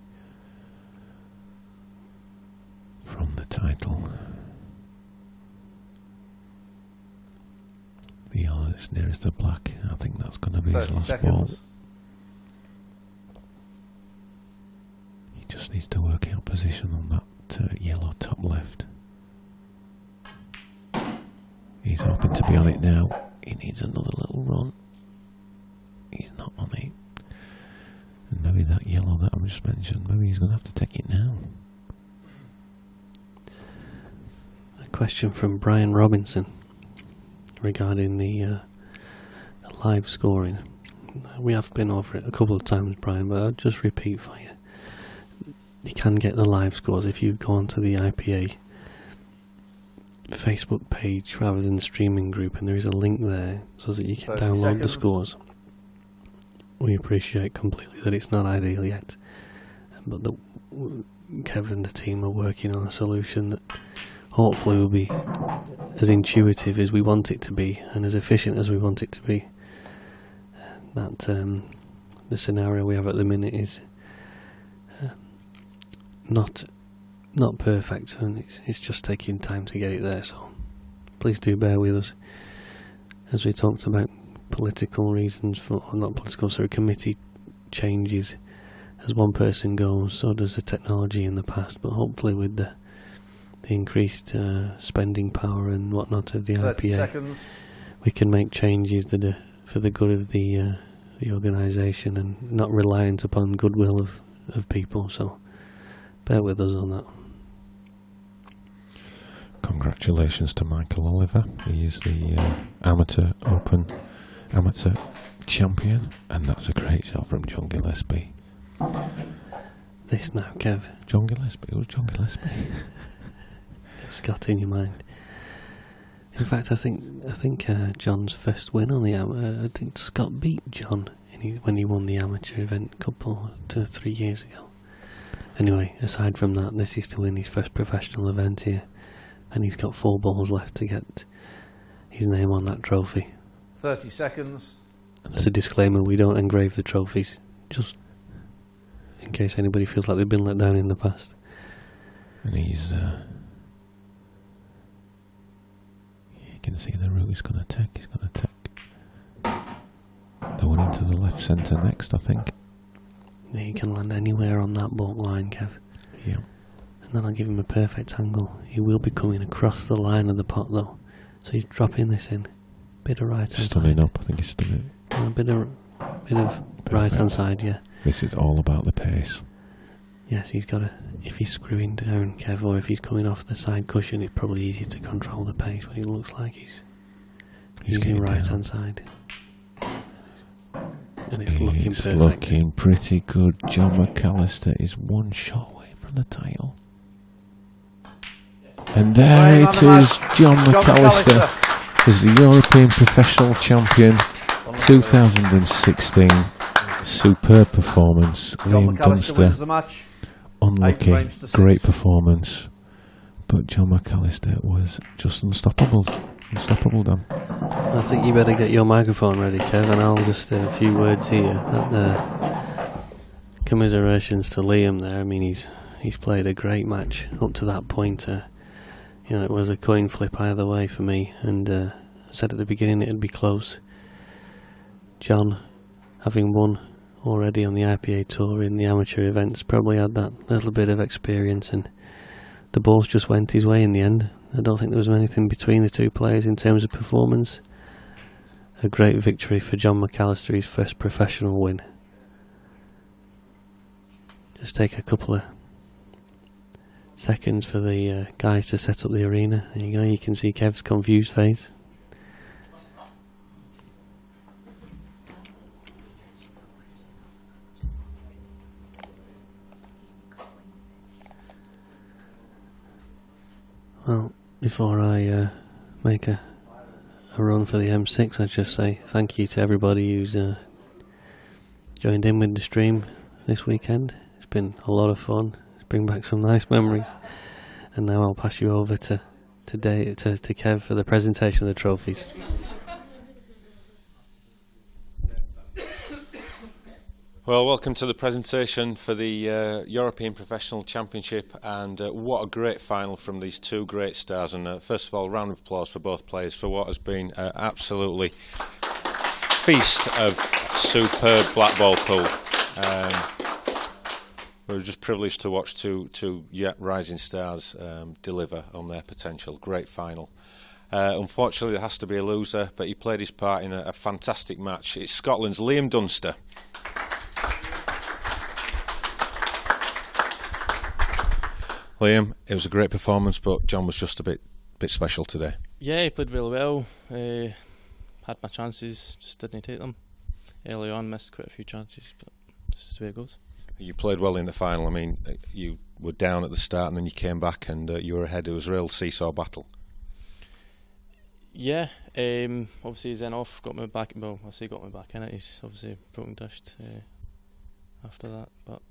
from the title. The yellow that's nearest the black, I think that's going to be his 30 last seconds. ball. He just needs to work out position on that yellow top left. He's hoping to be on it now. he needs another little run. He's not on it. And maybe that yellow that I just mentioned, maybe he's going to have to take it now. A question from Brian Robinson regarding the live scoring. We have been over it a couple of times, Brian, but I'll just repeat for you. You can get the live scores if you go onto the IPA Facebook page rather than the streaming group, and there is a link there so that you can download the scores. We appreciate completely that it's not ideal yet, but Kev and the team are working on a solution that hopefully will be as intuitive as we want it to be and as efficient as we want it to be. That the scenario we have at the minute is not perfect, and it's just taking time to get it there, so please do bear with us. As we talked about political reasons committee changes, as one person goes, so does the technology in the past, but hopefully with the increased spending power and whatnot of the IPA, we can make changes that are for the good of the organisation and not reliant upon goodwill of people, so bear with us on that. Congratulations to Michael Oliver. He is the amateur champion, and that's a great shot from John Gillespie. This now, Kev. John Gillespie? It was John Gillespie. Scott in your mind. In fact, I think John's first win on the I think Scott beat John when he won the amateur event a couple 2 or 3 years ago. Anyway, aside from that, this is to win his first professional event here, and he's got 4 balls left to get his name on that trophy. 30 seconds. And as a disclaimer, we don't engrave the trophies, just in case anybody feels like they've been let down in the past. And he's you can see the route he's going to take. He's going to take the one into the left centre next, I think. Yeah, he can land anywhere on that baulk line, Kev. Yeah. And then I'll give him a perfect angle. He will be coming across the line of the pot, though. So he's dropping this in. Bit of right hand side. Stunning up, I think he's stunning. A bit of right hand side, yeah. This is all about the pace. Yes, he's got to. If he's screwing down, Kev, or if he's coming off the side cushion, it's probably easier to control the pace when it looks like he's using right hand side. And it's looking perfect. It's looking pretty good. John McAllister is 1 shot away from the title. And there it is, John McAllister is the European Professional Champion 2016. Superb performance. Liam Dunster, unlucky, great performance. But John McAllister was just unstoppable. Unstoppable, Dan. I think you better get your microphone ready, Kev, and I'll just a few words here. Commiserations to Liam there. I mean, he's played a great match up to that point. It was a coin flip either way for me, and I said at the beginning it'd be close. John, having won already on the IPA tour in the amateur events, probably had that little bit of experience, and the balls just went his way in the end. I don't think there was anything between the two players in terms of performance. A great victory for John McAllister, his first professional win. Just take a couple of seconds for the guys to set up the arena. There you go, you can see Kev's confused face. Well, before I make a run for the M6, I'd just say thank you to everybody who's joined in with the stream this weekend. It's been a lot of fun. It's bring back some nice memories. And now I'll pass you over to Kev for the presentation of the trophies. Well, welcome to the presentation for the European Professional Championship, and what a great final from these 2 great stars. And first of all, round of applause for both players for what has been absolutely feast of superb Blackball pool. We were just privileged to watch two rising stars deliver on their potential. Great final. Unfortunately, there has to be a loser, but he played his part in a fantastic match. It's Scotland's Liam Dunster. Liam, it was a great performance, but John was just a bit special today. Yeah, he played really well. Had my chances, just didn't take them. Early on, missed quite a few chances, but this is the way it goes. You played well in the final. I mean, you were down at the start and then you came back and you were ahead. It was a real seesaw battle. Yeah, obviously he's then off, got me back. Well, I say got me back in it. He's obviously broken dished after that, but.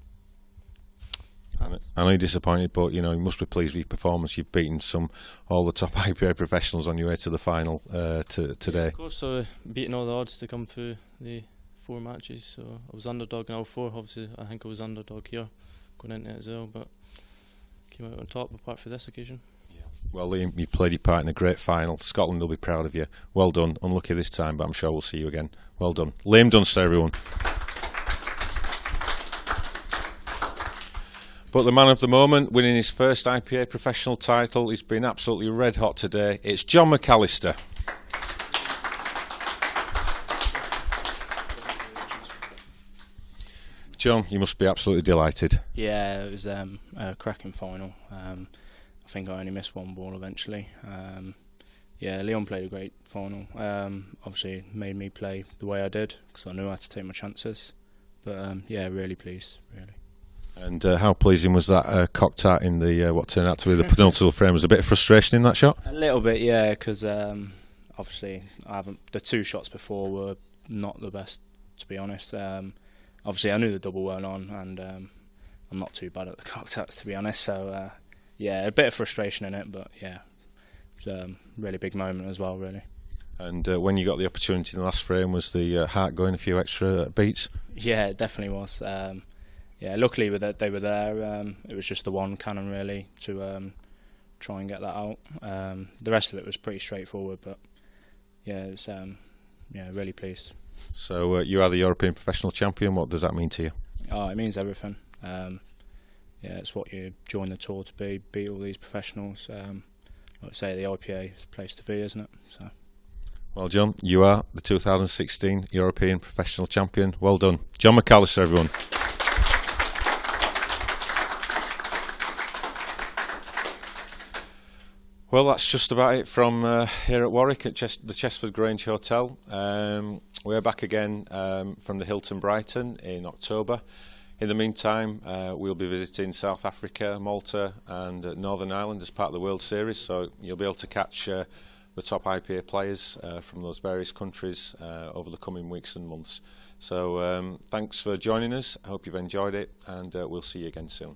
I know you're disappointed, but you must be pleased with your performance. You've beaten all the top IPA professionals on your way to the final today. Yeah, of course, so beating all the odds to come through the 4 matches. So I was underdog in all 4. Obviously, I think I was underdog here going into it as well, but came out on top apart from this occasion. Yeah. Well, Liam, you played your part in a great final. Scotland will be proud of you. Well done. Unlucky this time, but I'm sure we'll see you again. Well done. Liam Dunster, everyone. But the man of the moment, winning his first IPA professional title, he's been absolutely red hot today. It's John McAllister. John, you must be absolutely delighted. Yeah, it was a cracking final. I think I only missed 1 ball eventually. Yeah, Leon played a great final. Obviously, it made me play the way I did because I knew I had to take my chances. But yeah, really pleased, really. And how pleasing was that cocked out in the what turned out to be the penultimate frame? Was a bit of frustration in that shot? A little bit, yeah, because obviously the 2 shots before were not the best, to be honest. Obviously, I knew the double weren't on, and I'm not too bad at the cocked outs, to be honest. So yeah, a bit of frustration in it, but yeah, it was a really big moment as well, really. And when you got the opportunity in the last frame, was the heart going a few extra beats? Yeah, it definitely was. Yeah, luckily they were there. It was just the one cannon really to try and get that out. The rest of it was pretty straightforward, but yeah, it was really pleased. So you are the European professional champion. What does that mean to you? Oh, it means everything. Yeah, it's what you join the tour to be, beat all these professionals. Like I say, the IPA is the place to be, isn't it? So. Well, John, you are the 2016 European professional champion. Well done. John McAllister, everyone. Well, that's just about it from here at Warwick at the Chesford Grange Hotel. We're back again from the Hilton Brighton in October. In the meantime, we'll be visiting South Africa, Malta and Northern Ireland as part of the World Series, so you'll be able to catch the top IPA players from those various countries over the coming weeks and months. So thanks for joining us. I hope you've enjoyed it, and we'll see you again soon.